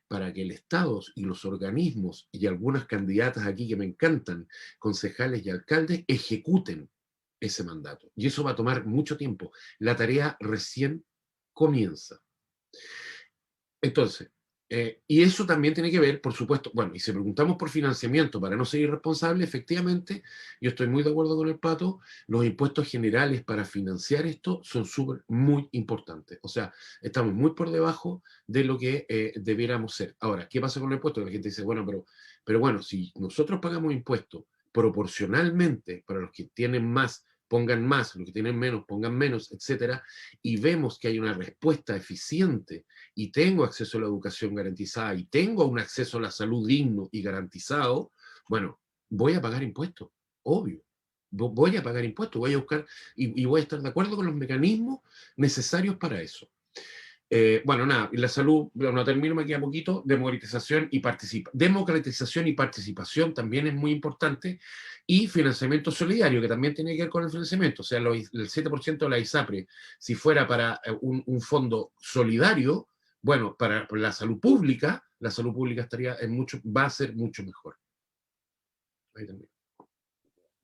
para que el Estado y los organismos, y algunas candidatas aquí que me encantan, concejales y alcaldes, ejecuten ese mandato. Y eso va a tomar mucho tiempo. La tarea recién comienza. Entonces, y eso también tiene que ver, por supuesto, bueno, y si preguntamos por financiamiento para no ser irresponsable, efectivamente, yo estoy muy de acuerdo con el Pato, los impuestos generales para financiar esto son muy importantes. O sea, estamos muy por debajo de lo que debiéramos ser. Ahora, ¿qué pasa con los impuestos? La gente dice, bueno, pero bueno, si nosotros pagamos impuestos proporcionalmente para los que tienen más, pongan más, los que tienen menos, pongan menos, etcétera, y vemos que hay una respuesta eficiente y tengo acceso a la educación garantizada y tengo un acceso a la salud digno y garantizado, bueno, voy a pagar impuestos, obvio. Voy a pagar impuestos, voy a buscar y voy a estar de acuerdo con los mecanismos necesarios para eso. Bueno, nada, y la salud, no termino, me queda poquito, democratización y participación también es muy importante, y financiamiento solidario, que también tiene que ver con el financiamiento, o sea, el 7% de la ISAPRE, si fuera para un fondo solidario, bueno, para la salud pública estaría va a ser mucho mejor. Ahí también.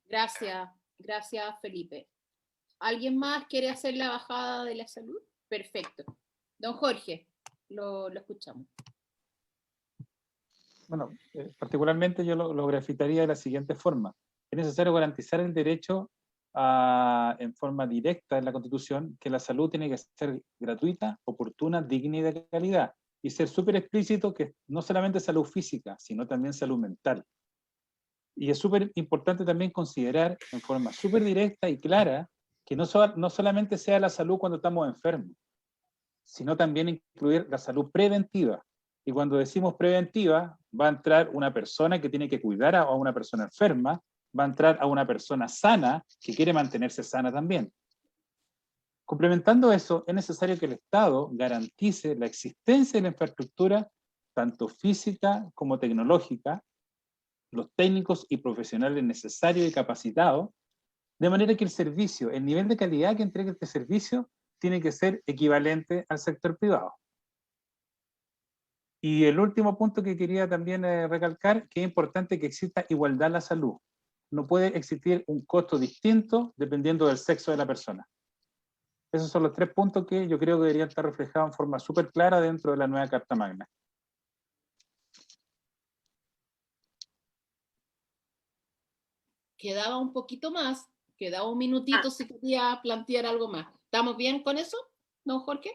Gracias Felipe. ¿Alguien más quiere hacer la bajada de la salud? Perfecto. Don Jorge, lo escuchamos. Bueno, particularmente yo lo grafitaría de la siguiente forma. Es necesario garantizar el derecho en forma directa en la Constitución que la salud tiene que ser gratuita, oportuna, digna y de calidad. Y ser súper explícito que no solamente salud física, sino también salud mental. Y es súper importante también considerar en forma súper directa y clara que no solamente sea la salud cuando estamos enfermos, sino también incluir la salud preventiva. Y cuando decimos preventiva, va a entrar una persona que tiene que cuidar a una persona enferma, va a entrar a una persona sana que quiere mantenerse sana también. Complementando eso, es necesario que el Estado garantice la existencia de la infraestructura, tanto física como tecnológica, los técnicos y profesionales necesarios y capacitados, de manera que el servicio, el nivel de calidad que entregue este servicio, tiene que ser equivalente al sector privado. Y el último punto que quería también recalcar, que es importante que exista igualdad en la salud. No puede existir un costo distinto dependiendo del sexo de la persona. Esos son los 3 puntos que yo creo que deberían estar reflejados en forma súper clara dentro de la nueva Carta Magna. Quedaba un poquito más, quedaba un minutito si quería plantear algo más. ¿Estamos bien con eso, don Jorge?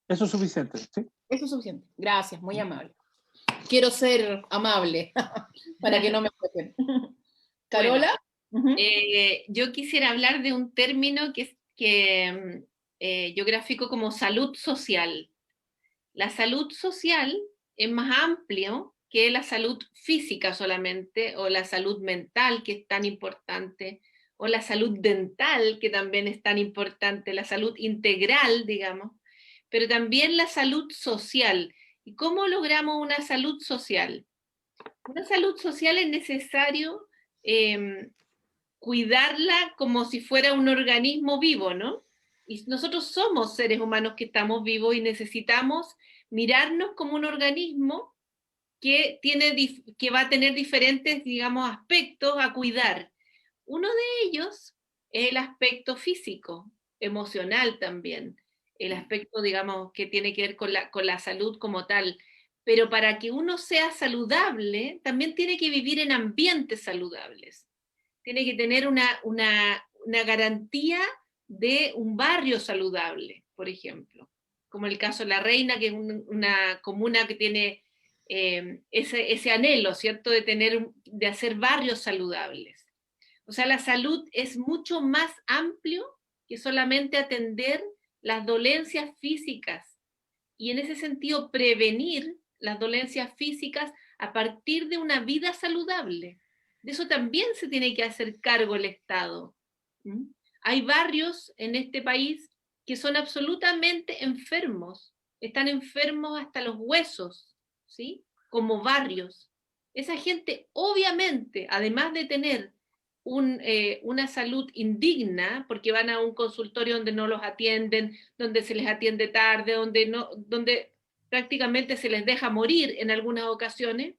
Eso es suficiente, ¿sí? Eso es suficiente. Gracias, muy amable. Quiero ser amable para que no me cuenten. ¿Carola? Yo quisiera hablar de un término que yo grafico como salud social. La salud social es más amplio que la salud física solamente, o la salud mental, que es tan importante, o la salud dental, que también es tan importante, la salud integral, digamos, pero también la salud social. ¿Y cómo logramos una salud social? Una salud social es necesario cuidarla como si fuera un organismo vivo, ¿no? Y nosotros somos seres humanos que estamos vivos y necesitamos mirarnos como un organismo que va a tener diferentes, digamos, aspectos a cuidar. Uno de ellos es el aspecto físico, emocional también, el aspecto, digamos, que tiene que ver con la salud como tal. Pero para que uno sea saludable, también tiene que vivir en ambientes saludables. Tiene que tener una garantía de un barrio saludable, por ejemplo, como el caso de La Reina, que es una comuna que tiene ese anhelo, ¿cierto?, de hacer barrios saludables. O sea, la salud es mucho más amplio que solamente atender las dolencias físicas, y en ese sentido prevenir las dolencias físicas a partir de una vida saludable. De eso también se tiene que hacer cargo el Estado. Hay barrios en este país que son absolutamente enfermos, están enfermos hasta los huesos, ¿sí?, como barrios. Esa gente, obviamente, además de tener una salud indigna, porque van a un consultorio donde no los atienden, donde se les atiende tarde, donde prácticamente se les deja morir en algunas ocasiones,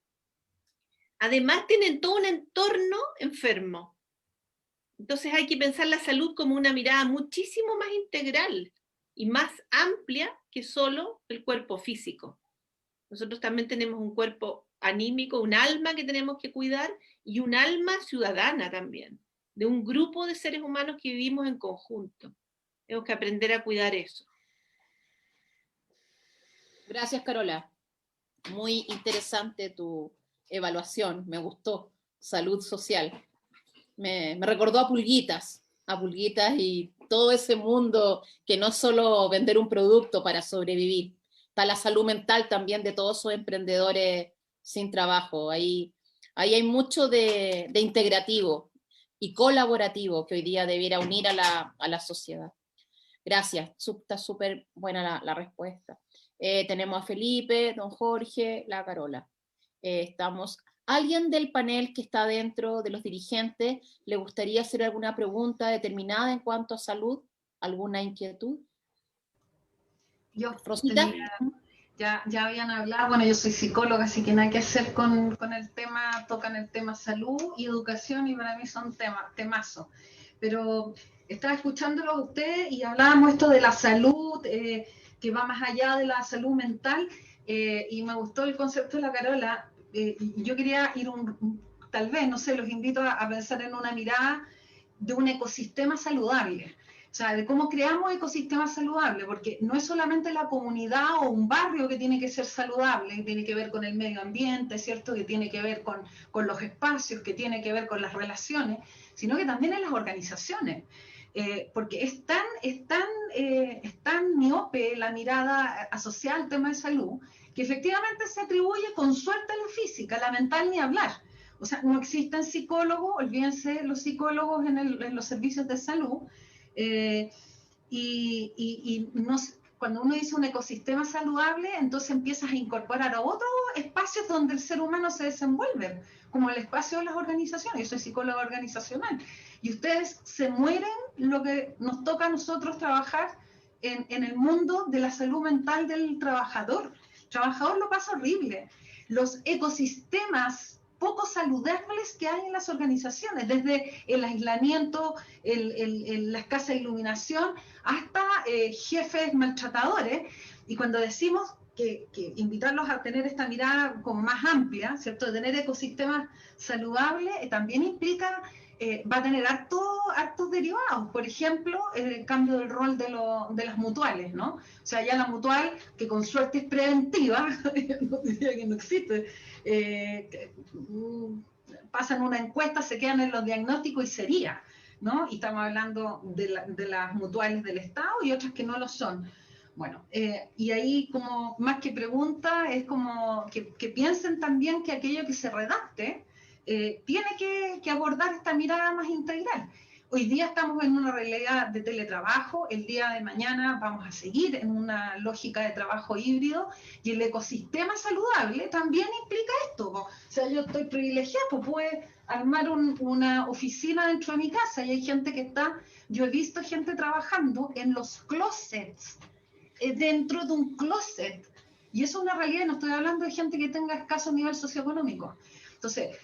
además tienen todo un entorno enfermo. Entonces hay que pensar la salud como una mirada muchísimo más integral y más amplia que solo el cuerpo físico. Nosotros también tenemos un cuerpo anímico, un alma que tenemos que cuidar, y un alma ciudadana también, de un grupo de seres humanos que vivimos en conjunto. Tenemos que aprender a cuidar eso. Gracias, Carola. Muy interesante tu evaluación, me gustó. Salud social. Me recordó a Pulguitas y todo ese mundo que no es solo vender un producto para sobrevivir. Está la salud mental también de todos esos emprendedores sin trabajo. Ahí hay mucho de integrativo y colaborativo que hoy día debiera unir a la sociedad. Gracias, está súper buena la respuesta. Tenemos a Felipe, don Jorge, la Carola. ¿Alguien del panel que está dentro de los dirigentes le gustaría hacer alguna pregunta determinada en cuanto a salud? ¿Alguna inquietud? Yo, Rosita. Ya habían hablado, bueno, yo soy psicóloga, así que nada que hacer con el tema, tocan el tema salud y educación, y para mí son temazos. Pero estaba escuchándolo a ustedes y hablábamos esto de la salud, que va más allá de la salud mental, y me gustó el concepto de la Carola. Yo quería ir tal vez, no sé, los invito a pensar en una mirada de un ecosistema saludable. O sea, de cómo creamos ecosistemas saludables, porque no es solamente la comunidad o un barrio que tiene que ser saludable, que tiene que ver con el medio ambiente, ¿cierto?, que tiene que ver con los espacios, que tiene que ver con las relaciones, sino que también en las organizaciones. porque es tan miope la mirada asociada al tema de salud, que efectivamente se atribuye con suerte a la física, la mental ni hablar. O sea, no existen psicólogos, olvídense los psicólogos en los servicios de salud, cuando uno dice un ecosistema saludable, entonces empiezas a incorporar a otros espacios donde el ser humano se desenvuelve, como el espacio de las organizaciones. Yo soy psicóloga organizacional, y ustedes se mueren lo que nos toca a nosotros trabajar en el mundo de la salud mental del trabajador. El trabajador lo pasa horrible. Los ecosistemas poco saludables que hay en las organizaciones, desde el aislamiento, la escasa iluminación, hasta jefes maltratadores. Y cuando decimos que invitarlos a tener esta mirada como más amplia, ¿cierto?, de tener ecosistemas saludables, también implica, va a tener hartos derivados. Por ejemplo, el cambio del rol de las mutuales, ¿no? O sea, ya la mutual, que con suerte es preventiva, no diría que no existe, pasan una encuesta, se quedan en los diagnósticos y sería, ¿no? Y estamos hablando de las mutuales del Estado y otras que no lo son. Bueno, y ahí como más que pregunta, es como que piensen también que aquello que se redacte tiene que abordar esta mirada más integral. Hoy día estamos en una realidad de teletrabajo, el día de mañana vamos a seguir en una lógica de trabajo híbrido, y el ecosistema saludable también implica esto. O sea, yo estoy privilegiada, pues puedo armar una oficina dentro de mi casa, y hay gente que yo he visto gente trabajando en los closets, dentro de un closet, y eso es una realidad. No estoy hablando de gente que tenga escaso nivel socioeconómico. Entonces,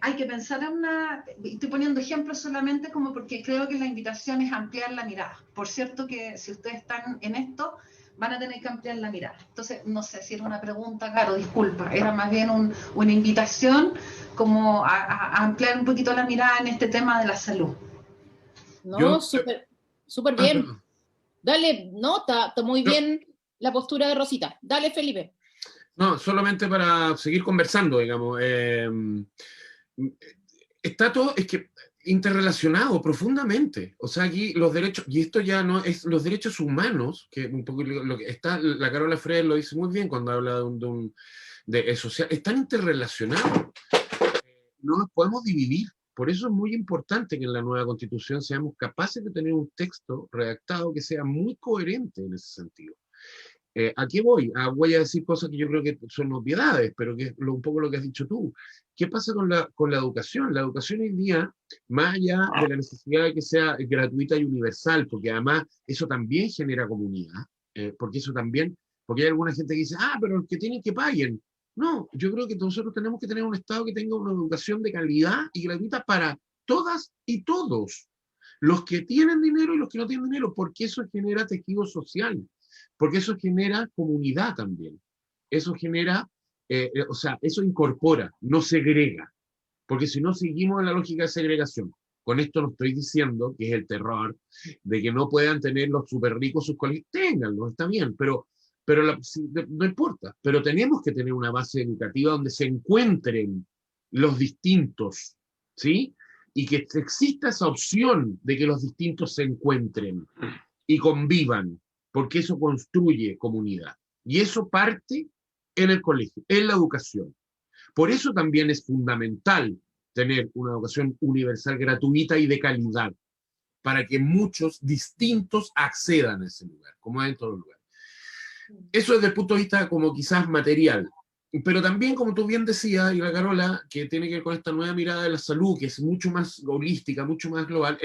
hay que pensar estoy poniendo ejemplos solamente como porque creo que la invitación es ampliar la mirada. Por cierto que si ustedes están en esto, van a tener que ampliar la mirada. Entonces, no sé si era una pregunta, Caro, disculpa, era más bien una invitación como a ampliar un poquito la mirada en este tema de la salud. No, súper bien. Dale, está muy bien la postura de Rosita. Dale, Felipe. No, solamente para seguir conversando, digamos. Está todo, es que interrelacionado profundamente. O sea, aquí los derechos, y esto ya no es los derechos humanos, que un poco lo que está, la Carola Freire lo dice muy bien cuando habla de social, están interrelacionados. No los podemos dividir. Por eso es muy importante que en la nueva Constitución seamos capaces de tener un texto redactado que sea muy coherente en ese sentido. ¿A qué voy? Voy a decir cosas que yo creo que son obviedades, pero que es un poco lo que has dicho tú. ¿Qué pasa con la educación? La educación hoy día, más allá de la necesidad de que sea gratuita y universal, porque además eso también genera comunidad, porque hay alguna gente que dice, pero los que tienen que paguen. No, yo creo que nosotros tenemos que tener un Estado que tenga una educación de calidad y gratuita para todas y todos, los que tienen dinero y los que no tienen dinero, porque eso genera tejido social. Porque eso genera comunidad también. Eso genera, eso incorpora, no segrega. Porque si no seguimos en la lógica de segregación. Con esto no estoy diciendo que es el terror de que no puedan tener los súper ricos sus colegios. Ténganlo, está bien, pero no importa. Pero tenemos que tener una base educativa donde se encuentren los distintos, ¿sí? Y que exista esa opción de que los distintos se encuentren y convivan, porque eso construye comunidad. Y eso parte en el colegio, en la educación. Por eso también es fundamental tener una educación universal, gratuita y de calidad, para que muchos distintos accedan a ese lugar, como es en todos los lugares. Eso desde el punto de vista como quizás material. Pero también, como tú bien decías, y la Carola, que tiene que ver con esta nueva mirada de la salud, que es mucho más holística, mucho más global,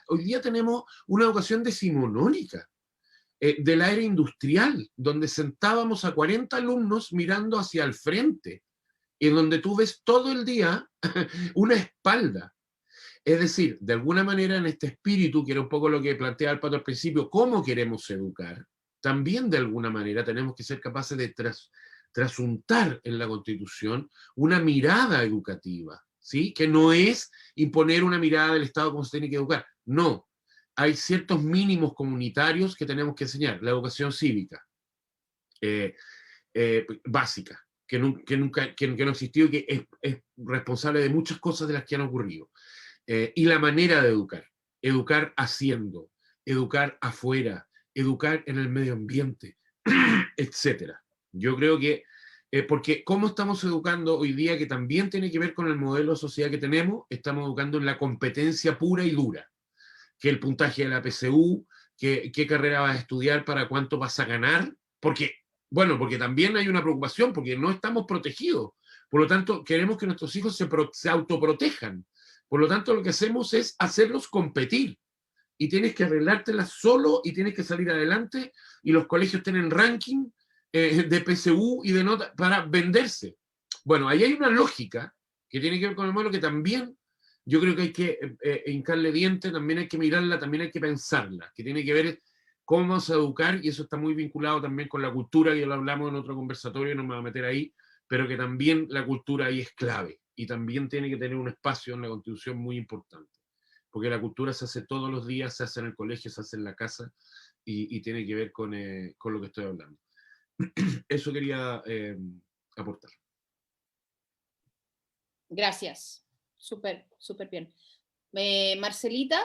hoy día tenemos una educación decimonónica. De la era industrial, donde sentábamos a 40 alumnos mirando hacia el frente, y donde tú ves todo el día una espalda. Es decir, de alguna manera en este espíritu, que era un poco lo que planteaba el Pato al principio, cómo queremos educar, también de alguna manera tenemos que ser capaces de trasuntar en la Constitución una mirada educativa, ¿sí? Que no es imponer una mirada del Estado como se tiene que educar, no. Hay ciertos mínimos comunitarios que tenemos que enseñar. La educación cívica, básica, que no existió y que es responsable de muchas cosas de las que han ocurrido. Y la manera de educar. educar haciendo, educar afuera, educar en el medio ambiente, etcétera. Yo creo que, porque cómo estamos educando hoy día, que también tiene que ver con el modelo de sociedad que tenemos, estamos educando en la competencia pura y dura, que el puntaje de la PSU, que qué carrera vas a estudiar, para cuánto vas a ganar, porque, bueno, porque también hay una preocupación, porque no estamos protegidos, por lo tanto, queremos que nuestros hijos se autoprotejan, por lo tanto, lo que hacemos es hacerlos competir, y tienes que arreglártelas solo, y tienes que salir adelante, y los colegios tienen ranking de PSU y de nota para venderse. Bueno, ahí hay una lógica que tiene que ver con el modelo que también yo creo que hay que hincarle dientes, también hay que mirarla, también hay que pensarla, que tiene que ver cómo vamos a educar, y eso está muy vinculado también con la cultura, que ya lo hablamos en otro conversatorio, no me voy a meter ahí, pero que también la cultura ahí es clave, y también tiene que tener un espacio en la Constitución muy importante, porque la cultura se hace todos los días, se hace en el colegio, se hace en la casa, y tiene que ver con lo que estoy hablando. Eso quería aportar. Gracias. Súper, súper bien. Marcelita,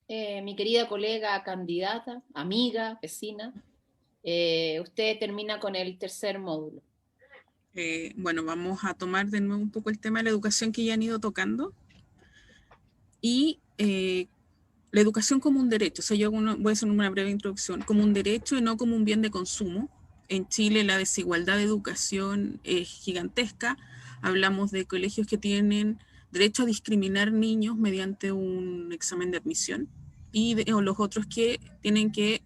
mi querida colega candidata, amiga, vecina, usted termina con el tercer módulo. Bueno, vamos a tomar de nuevo un poco el tema de la educación que ya han ido tocando. Y la educación como un derecho. O sea, yo voy a hacer una breve introducción. Como un derecho y no como un bien de consumo. En Chile la desigualdad de educación es gigantesca. Hablamos de colegios que tienen derecho a discriminar niños mediante un examen de admisión, o los otros que tienen que,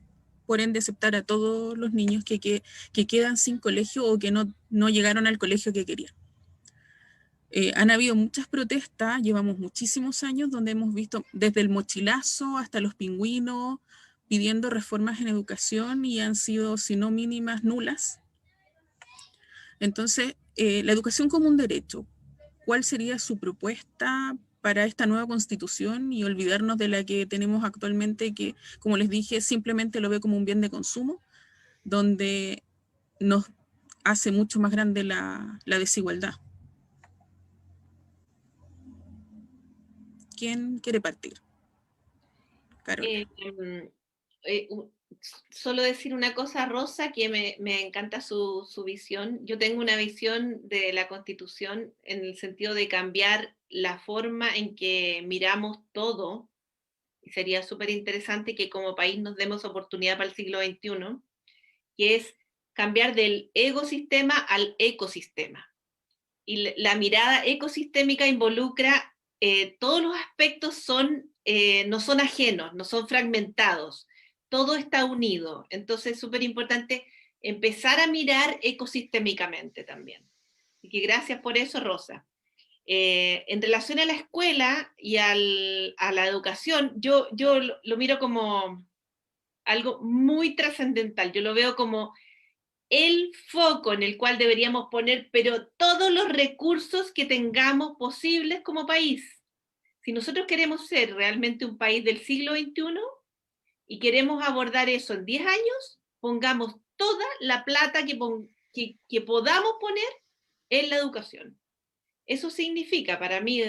por ende, aceptar a todos los niños que quedan sin colegio o que no llegaron al colegio que querían. Han habido muchas protestas, llevamos muchísimos años donde hemos visto desde el mochilazo hasta los pingüinos pidiendo reformas en educación, y han sido, si no mínimas, nulas. Entonces, la educación como un derecho, ¿cuál sería su propuesta para esta nueva constitución y olvidarnos de la que tenemos actualmente, que, como les dije, simplemente lo ve como un bien de consumo, donde nos hace mucho más grande la desigualdad? ¿Quién quiere partir? Carola. Solo decir una cosa, Rosa, que me encanta su visión. Yo tengo una visión de la Constitución en el sentido de cambiar la forma en que miramos todo, y sería súper interesante que como país nos demos oportunidad para el siglo XXI, que es cambiar del egosistema al ecosistema. Y la mirada ecosistémica involucra todos los aspectos no son ajenos, no son fragmentados, todo está unido. Entonces es súper importante empezar a mirar ecosistémicamente también. Y que gracias por eso, Rosa. En relación a la escuela y a la educación, yo lo miro como algo muy trascendental. Yo lo veo como el foco en el cual deberíamos poner, pero todos los recursos que tengamos posibles como país. Si nosotros queremos ser realmente un país del siglo XXI y queremos abordar eso en 10 años, pongamos toda la plata que podamos poner en la educación. Eso significa para mí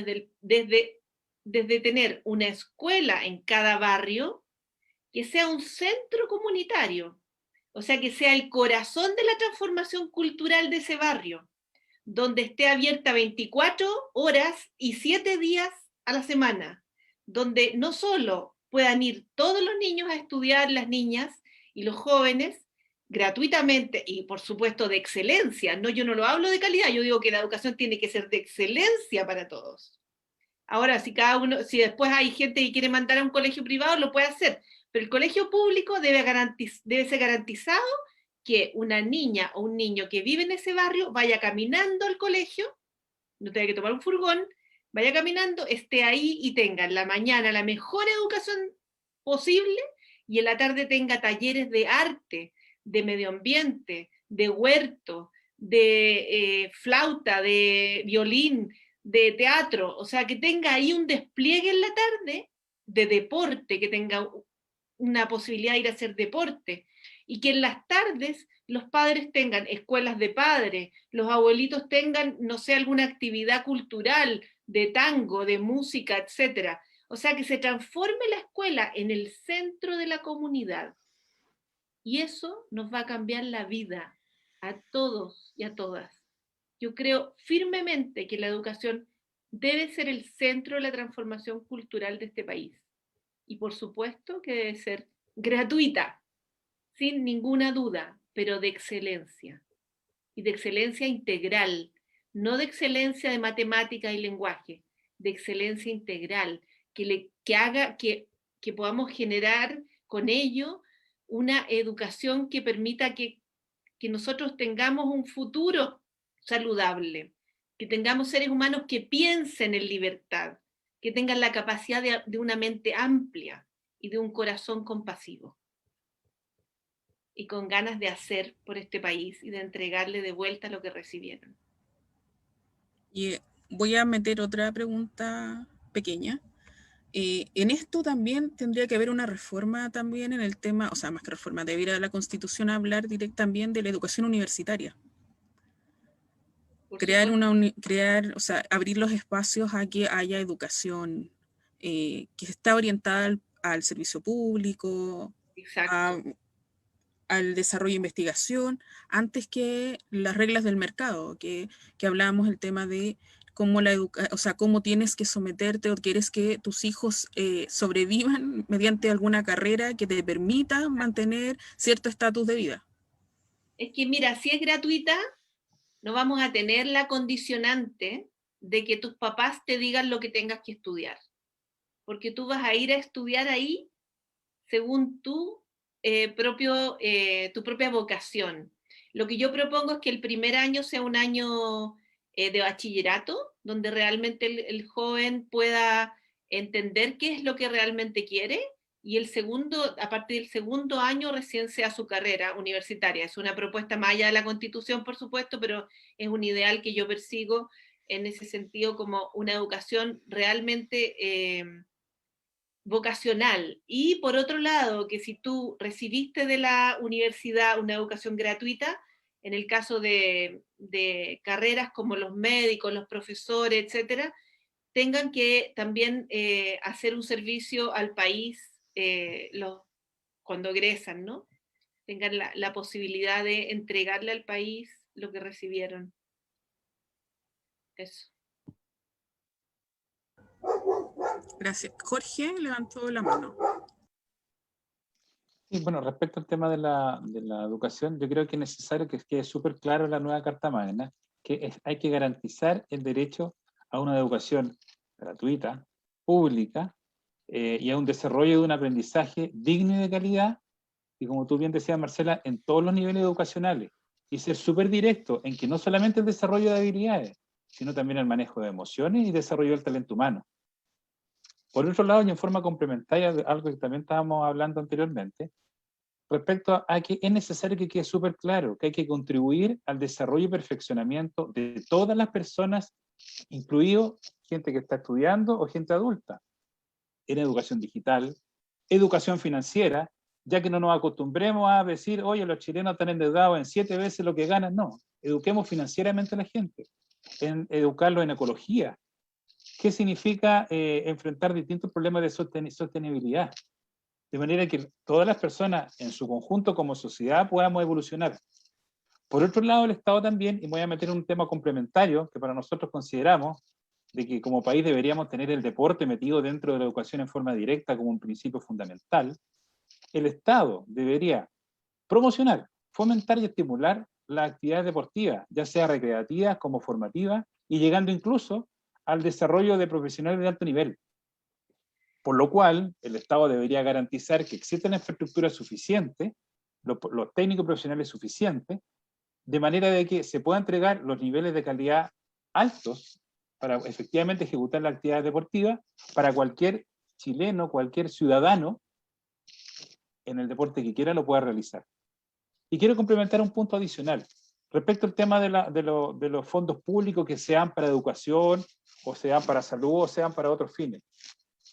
desde tener una escuela en cada barrio, que sea un centro comunitario, o sea, que sea el corazón de la transformación cultural de ese barrio, donde esté abierta 24 horas y 7 días a la semana, donde no solo puedan ir todos los niños a estudiar, las niñas y los jóvenes, gratuitamente y por supuesto de excelencia. No, yo no lo hablo de calidad, yo digo que la educación tiene que ser de excelencia para todos. Ahora, si después hay gente que quiere mandar a un colegio privado, lo puede hacer, pero el colegio público debe ser garantizado que una niña o un niño que vive en ese barrio vaya caminando al colegio, no tenga que tomar un furgón, vaya caminando, esté ahí y tenga en la mañana la mejor educación posible, y en la tarde tenga talleres de arte, de medio ambiente, de huerto, de flauta, de violín, de teatro, o sea, que tenga ahí un despliegue en la tarde de deporte, que tenga una posibilidad de ir a hacer deporte, y que en las tardes los padres tengan escuelas de padres, los abuelitos tengan, no sé, alguna actividad cultural, de tango, de música, etcétera. O sea, que se transforme la escuela en el centro de la comunidad. Y eso nos va a cambiar la vida a todos y a todas. Yo creo firmemente que la educación debe ser el centro de la transformación cultural de este país. Y por supuesto que debe ser gratuita, sin ninguna duda, pero de excelencia. Y de excelencia integral, no de excelencia de matemática y lenguaje, de excelencia integral, que haga que podamos generar con ello una educación que permita que nosotros tengamos un futuro saludable, que tengamos seres humanos que piensen en libertad, que tengan la capacidad de una mente amplia y de un corazón compasivo. Y con ganas de hacer por este país y de entregarle de vuelta lo que recibieron. Y voy a meter otra pregunta pequeña. En esto también tendría que haber una reforma también en el tema, o sea, más que reforma, debería la Constitución hablar directamente de la educación universitaria. O sea, abrir los espacios a que haya educación que está orientada al servicio público, al desarrollo de investigación, antes que las reglas del mercado, que hablábamos el tema de cómo cómo tienes que someterte o quieres que tus hijos sobrevivan mediante alguna carrera que te permita mantener cierto estatus de vida. Es que mira, si es gratuita, no vamos a tener la condicionante de que tus papás te digan lo que tengas que estudiar. Porque tú vas a ir a estudiar ahí según tu propia vocación. Lo que yo propongo es que el primer año sea un año de bachillerato, donde realmente el joven pueda entender qué es lo que realmente quiere, y a partir del segundo año recién sea su carrera universitaria. Es una propuesta más allá de la Constitución, por supuesto, pero es un ideal que yo persigo en ese sentido como una educación realmente vocacional. Y por otro lado, que si tú recibiste de la universidad una educación gratuita, en el caso de carreras como los médicos, los profesores, etcétera, tengan que también hacer un servicio al país cuando egresan, ¿no? Tengan la posibilidad de entregarle al país lo que recibieron. Eso. Gracias. Jorge levantó la mano. Sí, bueno, respecto al tema de la educación, yo creo que es necesario que quede súper claro en la nueva Carta Magna que hay que garantizar el derecho a una educación gratuita, pública, y a un desarrollo de un aprendizaje digno y de calidad, y como tú bien decías, Marcela, en todos los niveles educacionales, y ser súper directo en que no solamente el desarrollo de habilidades, sino también el manejo de emociones y desarrollo del talento humano. Por otro lado, y en forma complementaria de algo que también estábamos hablando anteriormente, respecto a que es necesario que quede súper claro que hay que contribuir al desarrollo y perfeccionamiento de todas las personas, incluido gente que está estudiando o gente adulta, en educación digital, educación financiera, ya que no nos acostumbremos a decir, oye, los chilenos están endeudados en 7 veces lo que ganan. No, eduquemos financieramente a la gente, en educarlo en ecología. ¿Qué significa enfrentar distintos problemas de sostenibilidad? De manera que todas las personas en su conjunto como sociedad podamos evolucionar. Por otro lado, el Estado también, y me voy a meter en un tema complementario que para nosotros consideramos de que como país deberíamos tener el deporte metido dentro de la educación en forma directa como un principio fundamental. El Estado debería promocionar, fomentar y estimular las actividades deportivas, ya sea recreativas como formativas, y llegando incluso al desarrollo de profesionales de alto nivel. Por lo cual, el Estado debería garantizar que existe la infraestructura suficiente, los técnicos profesionales suficientes, de manera de que se puedan entregar los niveles de calidad altos para efectivamente ejecutar la actividad deportiva para cualquier chileno, cualquier ciudadano, en el deporte que quiera lo pueda realizar. Y quiero complementar un punto adicional. Respecto al tema de los fondos públicos que sean para educación, o sean para salud, o sean para otros fines.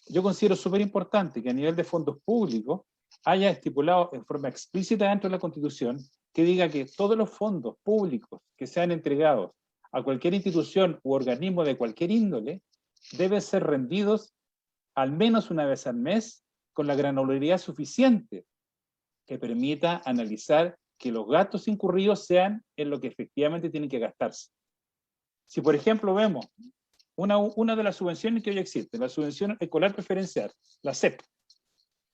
Yo considero súper importante que a nivel de fondos públicos haya estipulado en forma explícita dentro de la Constitución que diga que todos los fondos públicos que sean entregados a cualquier institución u organismo de cualquier índole deben ser rendidos al menos una vez al mes, con la granularidad suficiente que permita analizar que los gastos incurridos sean en lo que efectivamente tienen que gastarse. Si, por ejemplo, vemos una de las subvenciones que hoy existen, la subvención escolar preferencial, la SEP,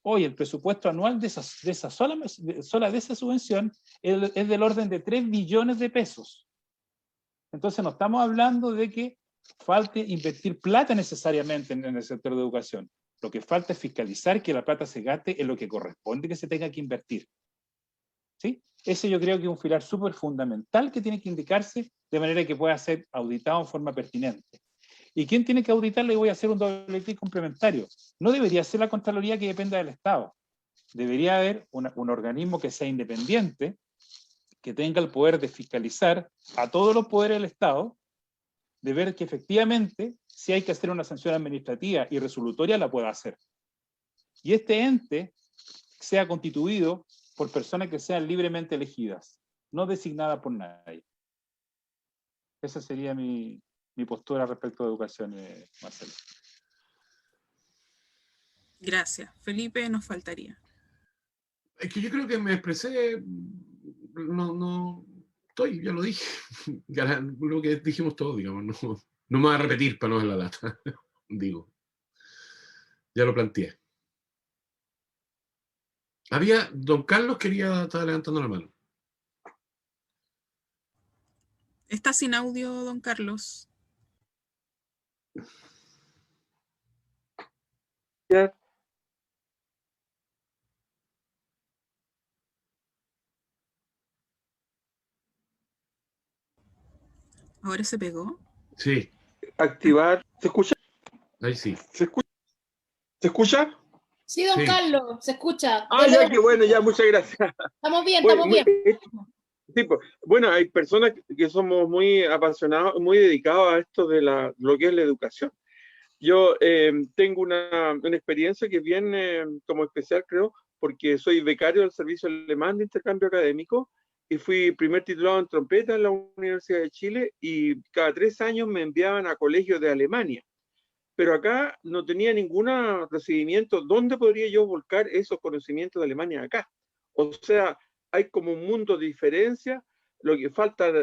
hoy el presupuesto anual de esa subvención es del orden de 3 billones de pesos. Entonces no estamos hablando de que falte invertir plata necesariamente en el sector de educación. Lo que falta es fiscalizar que la plata se gaste en lo que corresponde que se tenga que invertir. ¿Sí? Ese yo creo que es un pilar súper fundamental que tiene que indicarse de manera que pueda ser auditado en forma pertinente. ¿Y quién tiene que auditarlo? Y voy a hacer un doble clic complementario. No debería ser la Contraloría que dependa del Estado. Debería haber un organismo que sea independiente, que tenga el poder de fiscalizar a todos los poderes del Estado, de ver que efectivamente, si hay que hacer una sanción administrativa y resolutoria, la pueda hacer. Y este ente sea constituido por personas que sean libremente elegidas, no designadas por nadie. Esa sería mi postura respecto a educación, Marcelo. Gracias. Felipe, nos faltaría. Es que yo creo que me expresé, ya lo dije, ya lo que dijimos todos, digamos, no me voy a repetir para no dar la lata, digo, ya lo planteé. Don Carlos estaba levantando la mano. Está sin audio, don Carlos. ¿Ahora se pegó? Sí. Activar. ¿Se escucha? Ahí sí. ¿Se escucha? Sí, don Sí. Carlos, se escucha. Ah, ya, qué bueno, ya, muchas gracias. Estamos bien, Bueno, estamos bien. Sí, pues, bueno, hay personas que somos muy apasionados, muy dedicados a esto de lo que es la educación. Yo tengo una experiencia que viene como especial, creo, porque soy becario del Servicio Alemán de Intercambio Académico y fui primer titulado en trompeta en la Universidad de Chile y cada 3 años me enviaban a colegios de Alemania. Pero acá no tenía ningún recibimiento. ¿Dónde podría yo volcar esos conocimientos de Alemania acá? O sea, hay como un mundo de diferencia. Lo que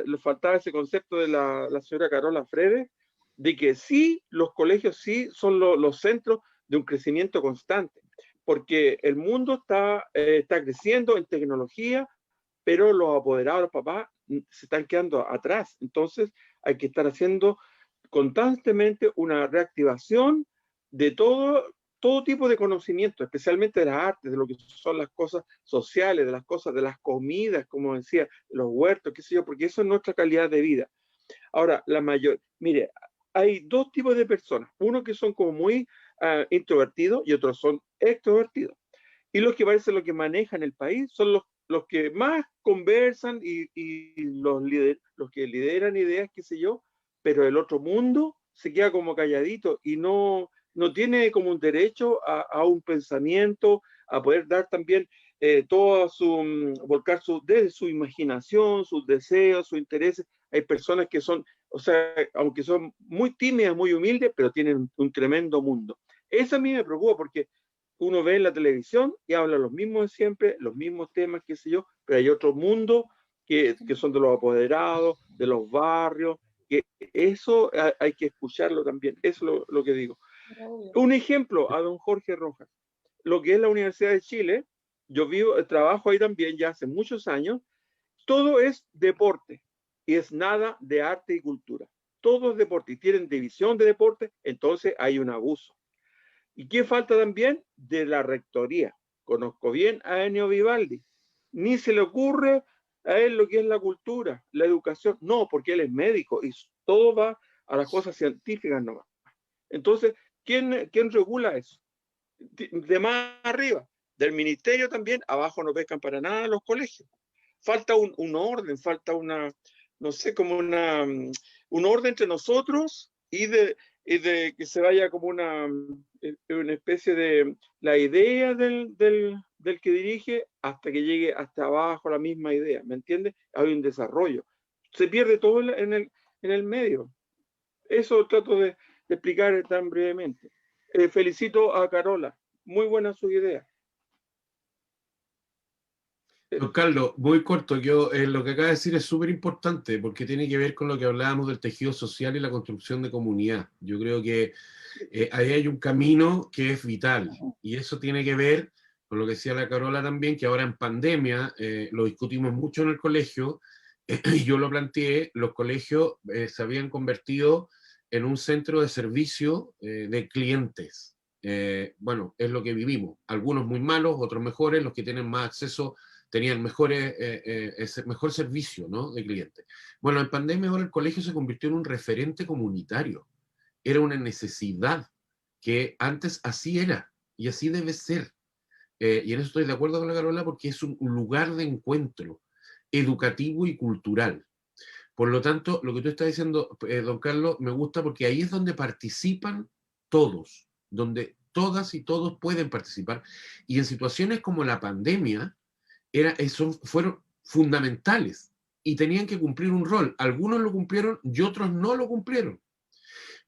le faltaba ese concepto de la señora Carola Freire, de que sí, los colegios sí son los centros de un crecimiento constante, porque el mundo está creciendo en tecnología, pero los apoderados, los papás, se están quedando atrás. Entonces hay que estar haciendo constantemente una reactivación de todo tipo de conocimiento, especialmente de las artes, de lo que son las cosas sociales, de las cosas, de las comidas, como decía, los huertos, qué sé yo, porque eso es nuestra calidad de vida. Ahora, mire, hay 2 tipos de personas, uno que son como muy introvertidos y otros son extrovertidos. Y los que parece lo que manejan el país son los que más conversan y los que lideran ideas, qué sé yo, pero el otro mundo se queda como calladito y no tiene como un derecho a un pensamiento, a poder dar también volcar desde su imaginación, sus deseos, sus intereses. Hay personas que son, o sea, aunque son muy tímidas, muy humildes, pero tienen un tremendo mundo. Eso a mí me preocupa porque uno ve en la televisión y habla los mismos de siempre, los mismos temas, qué sé yo, pero hay otro mundo que son de los apoderados, de los barrios, que eso hay que escucharlo también. Eso es lo que digo. Un ejemplo a don Jorge Rojas. Lo que es la Universidad de Chile, yo trabajo ahí también ya hace muchos años, todo es deporte y es nada de arte y cultura. Todo es deporte y tienen división de deporte, entonces hay un abuso. ¿Y qué falta también? De la rectoría. Conozco bien a Ennio Vivaldi. Ni se le ocurre a él lo que es la cultura, la educación. No, porque él es médico y todo va a las cosas científicas nomás. Entonces, ¿quién regula eso? De más arriba, del ministerio también, abajo no pescan para nada los colegios. Falta un orden, falta no sé, como un orden entre nosotros y de que se vaya como una especie de la idea del que dirige hasta que llegue hasta abajo la misma idea, ¿me entiendes? Hay un desarrollo. Se pierde todo en el medio. Eso trato de explicar tan brevemente. felicito a Carola. Muy buena su idea. Don Carlos, muy corto, lo que acaba de decir es súper importante porque tiene que ver con lo que hablábamos del tejido social y la construcción de comunidad. Yo creo que ahí hay un camino que es vital y eso tiene que ver con lo que decía la Carola también, que ahora en pandemia lo discutimos mucho en el colegio y yo lo planteé, los colegios se habían convertido en un centro de servicio de clientes. Bueno, es lo que vivimos, algunos muy malos, otros mejores, los que tienen más acceso tenían mejor servicio, ¿no?, de clientes. Bueno, en pandemia ahora el colegio se convirtió en un referente comunitario. Era una necesidad que antes así era y así debe ser. Y en eso estoy de acuerdo con la Carola porque es un lugar de encuentro educativo y cultural. Por lo tanto, lo que tú estás diciendo, don Carlos, me gusta porque ahí es donde participan todos, donde todas y todos pueden participar. Y en situaciones como la pandemia, fueron fundamentales y tenían que cumplir un rol. Algunos lo cumplieron y otros no lo cumplieron.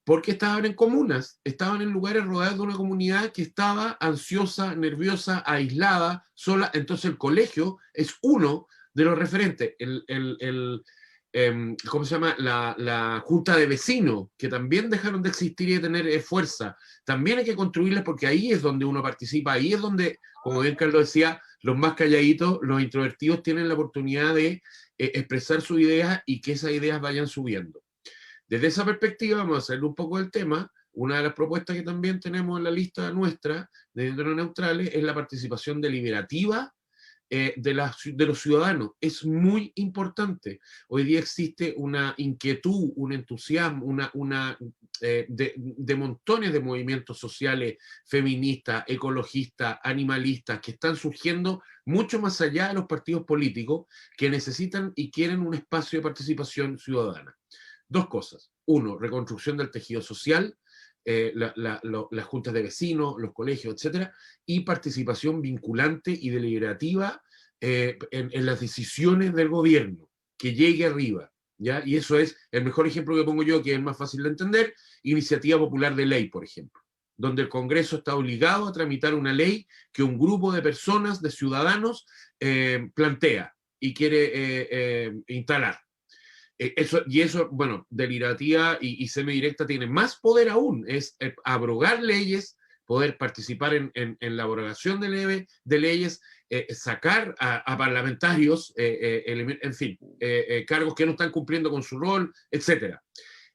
Porque estaban en comunas, estaban en lugares rodeados de una comunidad que estaba ansiosa, nerviosa, aislada, sola. Entonces el colegio es uno de los referentes. ¿Cómo se llama? La junta de vecinos, que también dejaron de existir y de tener fuerza. También hay que construirlas porque ahí es donde uno participa, ahí es donde, como bien Carlos decía, los más calladitos, los introvertidos tienen la oportunidad de expresar sus ideas y que esas ideas vayan subiendo. Desde esa perspectiva, vamos a hacerle un poco del tema. Una de las propuestas que también tenemos en la lista nuestra de Dentro Neutrales es la participación deliberativa de los ciudadanos. Es muy importante. Hoy día existe una inquietud, un entusiasmo, de montones de movimientos sociales, feministas, ecologistas, animalistas, que están surgiendo mucho más allá de los partidos políticos, que necesitan y quieren un espacio de participación ciudadana. Dos cosas. Uno, reconstrucción del tejido social, las juntas de vecinos, los colegios, etcétera, y participación vinculante y deliberativa en las decisiones del gobierno, que llegue arriba, ¿ya? Y eso es el mejor ejemplo que pongo yo, que es más fácil de entender, iniciativa popular de ley, por ejemplo, donde el Congreso está obligado a tramitar una ley que un grupo de personas, de ciudadanos, plantea y quiere instalar. Eso, bueno, deliberativa y semidirecta tiene más poder aún, es abrogar leyes, poder participar en la abrogación de leyes, sacar a parlamentarios, en fin, cargos que no están cumpliendo con su rol, etc.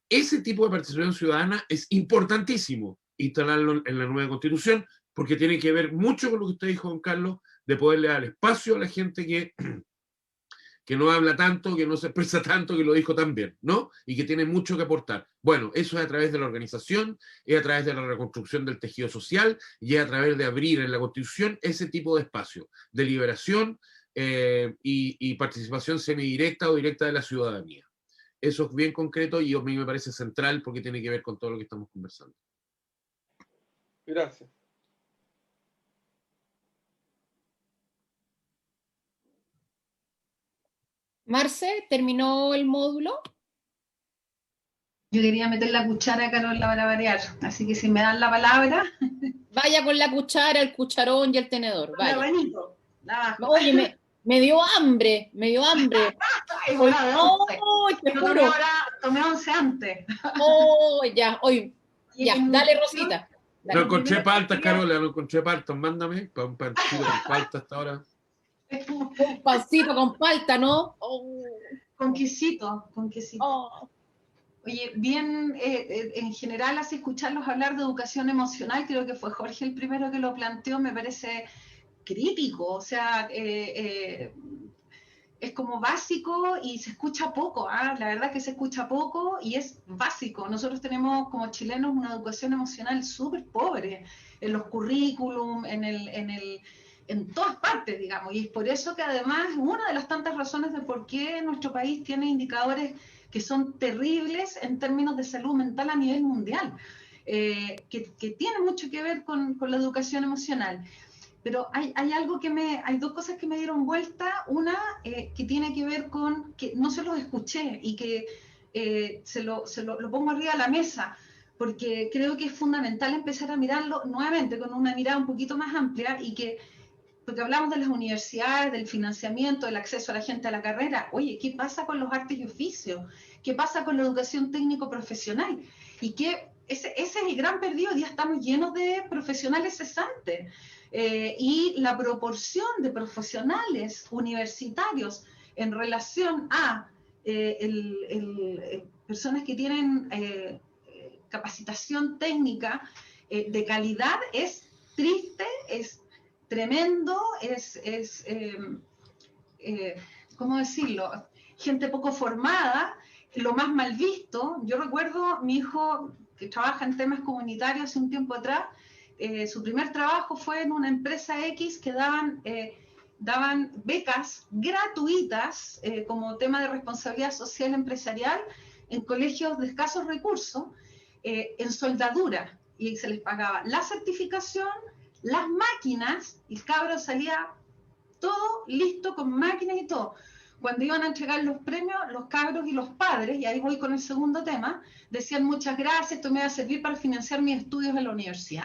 Ese tipo de participación ciudadana es importantísimo instalarlo en la nueva Constitución, porque tiene que ver mucho con lo que usted dijo, don Carlos, de poderle dar espacio a la gente que no habla tanto, que no se expresa tanto, que lo dijo tan bien, ¿no? Y que tiene mucho que aportar. Bueno, eso es a través de la organización, es a través de la reconstrucción del tejido social y es a través de abrir en la Constitución ese tipo de espacio, de liberación y participación semidirecta o directa de la ciudadanía. Eso es bien concreto y a mí me parece central porque tiene que ver con todo lo que estamos conversando. Gracias. Marce, ¿terminó el módulo? Yo quería meter la cuchara, Carola, para variar, así que si me dan la palabra... Vaya con la cuchara, el cucharón y el tenedor. Vaya. Oye, me dio hambre, me dio hambre. Ay, bueno, de 11. Oh, te juro. Tomé 11 antes. Oh, ya, hoy. Ya, dale, Rosita. Dale. No encontré paltas, Carola, no encontré paltas. Mándame para un pancito con palta hasta ahora. Un pancito con palta, ¿no? Oh. Con quesito, con quesito. Oh. Oye, bien, en general, así escucharlos hablar de educación emocional, creo que fue Jorge el primero que lo planteó, me parece crítico, o sea, es como básico y se escucha poco, ¿ah? La verdad que se escucha poco y es básico. Nosotros tenemos como chilenos una educación emocional súper pobre en los currículum, en todas partes, digamos, y es por eso que además una de las tantas razones de por qué nuestro país tiene indicadores que son terribles en términos de salud mental a nivel mundial, que tiene mucho que ver con la educación emocional. Pero hay dos cosas que me dieron vuelta. Una que tiene que ver con que no se los escuché y que se lo pongo arriba de la mesa. porque creo que es fundamental empezar a mirarlo nuevamente con una mirada un poquito más amplia y que, porque hablamos de las universidades, del financiamiento, del acceso a la gente a la carrera. Oye, ¿qué pasa con los artes y oficios? ¿Qué pasa con la educación técnico-profesional? Y que ese es el gran perdido. Hoy día estamos llenos de profesionales cesantes. Y la proporción de profesionales universitarios en relación a personas que tienen capacitación técnica de calidad es triste, es tremendo, ¿cómo decirlo? Gente poco formada, lo más mal visto. Yo recuerdo mi hijo que trabaja en temas comunitarios hace un tiempo atrás, su primer trabajo fue en una empresa X que daban becas gratuitas como tema de responsabilidad social empresarial en colegios de escasos recursos, en soldadura, y se les pagaba la certificación, las máquinas, y el cabro salía todo listo con máquinas y todo. Cuando iban a entregar los premios, los cabros y los padres, y ahí voy con el segundo tema, decían muchas gracias, esto me va a servir para financiar mis estudios en la universidad.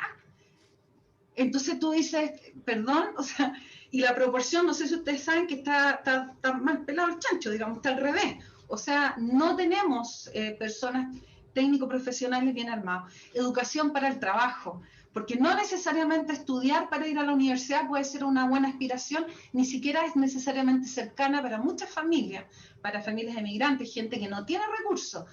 Entonces tú dices, perdón, o sea, y la proporción, no sé si ustedes saben que está mal pelado el chancho, digamos, está al revés. O sea, no tenemos personas técnico-profesionales bien armados. Educación para el trabajo, porque no necesariamente estudiar para ir a la universidad puede ser una buena aspiración, ni siquiera es necesariamente cercana para muchas familias, para familias emigrantes, gente que no tiene recursos.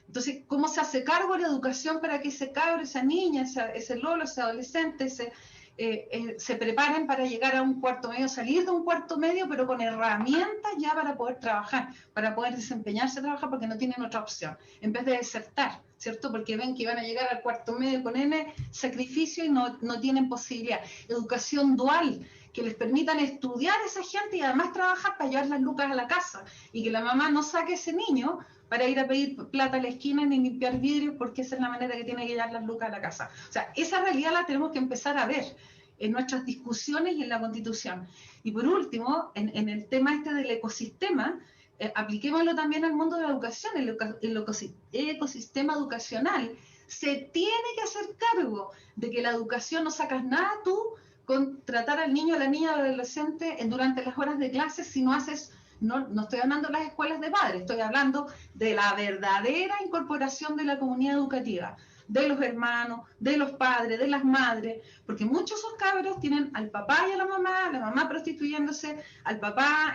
Entonces, ¿cómo se hace cargo de la educación para que ese cabro, esa niña, ese lolo, ese adolescente, se preparen para llegar a un cuarto medio, salir de un cuarto medio, pero con herramientas ya para poder trabajar, para poder desempeñarse a trabajar, porque no tienen otra opción, en vez de desertar, ¿cierto? Porque ven que van a llegar al cuarto medio con N sacrificio y no tienen posibilidad. Educación dual, que les permitan estudiar a esa gente y además trabajar para llevar las lucas a la casa, y que la mamá no saque a ese niño para ir a pedir plata a la esquina ni limpiar vidrios, porque esa es la manera que tiene que llevar las lucas a la casa. O sea, esa realidad la tenemos que empezar a ver en nuestras discusiones y en la Constitución. Y por último, en el tema este del ecosistema, apliquémoslo también al mundo de la educación. El ecosistema educacional se tiene que hacer cargo de que la educación no sacas nada tú con tratar al niño, a la niña, al adolescente durante las horas de clase si no haces. No estoy hablando de las escuelas de padres, estoy hablando de la verdadera incorporación de la comunidad educativa, de los hermanos, de los padres, de las madres, porque muchos de esos cabros tienen al papá y a la mamá prostituyéndose, al papá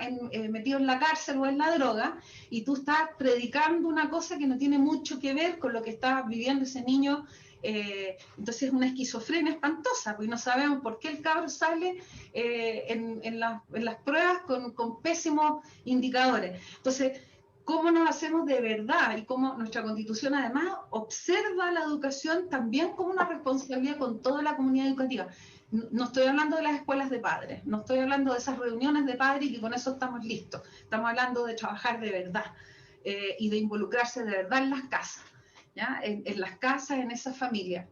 metido en la cárcel o en la droga, y tú estás predicando una cosa que no tiene mucho que ver con lo que está viviendo ese niño. Entonces es una esquizofrenia espantosa, porque no sabemos por qué el cabro sale en las pruebas con pésimos indicadores. Entonces, ¿cómo nos hacemos de verdad? Y cómo nuestra Constitución además observa la educación también como una responsabilidad con toda la comunidad educativa. No estoy hablando de las escuelas de padres, no estoy hablando de esas reuniones de padres y que con eso estamos listos. Estamos hablando de trabajar de verdad y de involucrarse de verdad en las casas. ¿Ya? En las casas, en esas familias.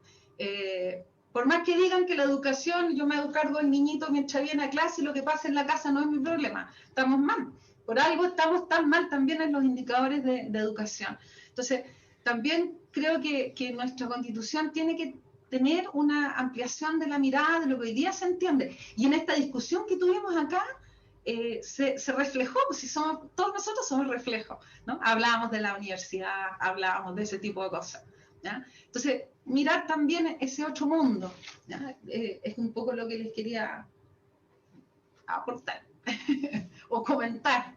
Por más que digan que la educación, yo me cargo el niñito mientras viene a clase y lo que pasa en la casa no es mi problema, estamos mal. Por algo estamos tan mal también en los indicadores de educación. Entonces, también creo que nuestra Constitución tiene que tener una ampliación de la mirada de lo que hoy día se entiende. Y en esta discusión que tuvimos acá, se reflejó, pues si todos nosotros somos el reflejo, ¿no? Hablábamos de la universidad, hablábamos de ese tipo de cosas, ¿ya? Entonces, mirar también ese otro mundo, ¿ya? Es un poco lo que les quería aportar o comentar.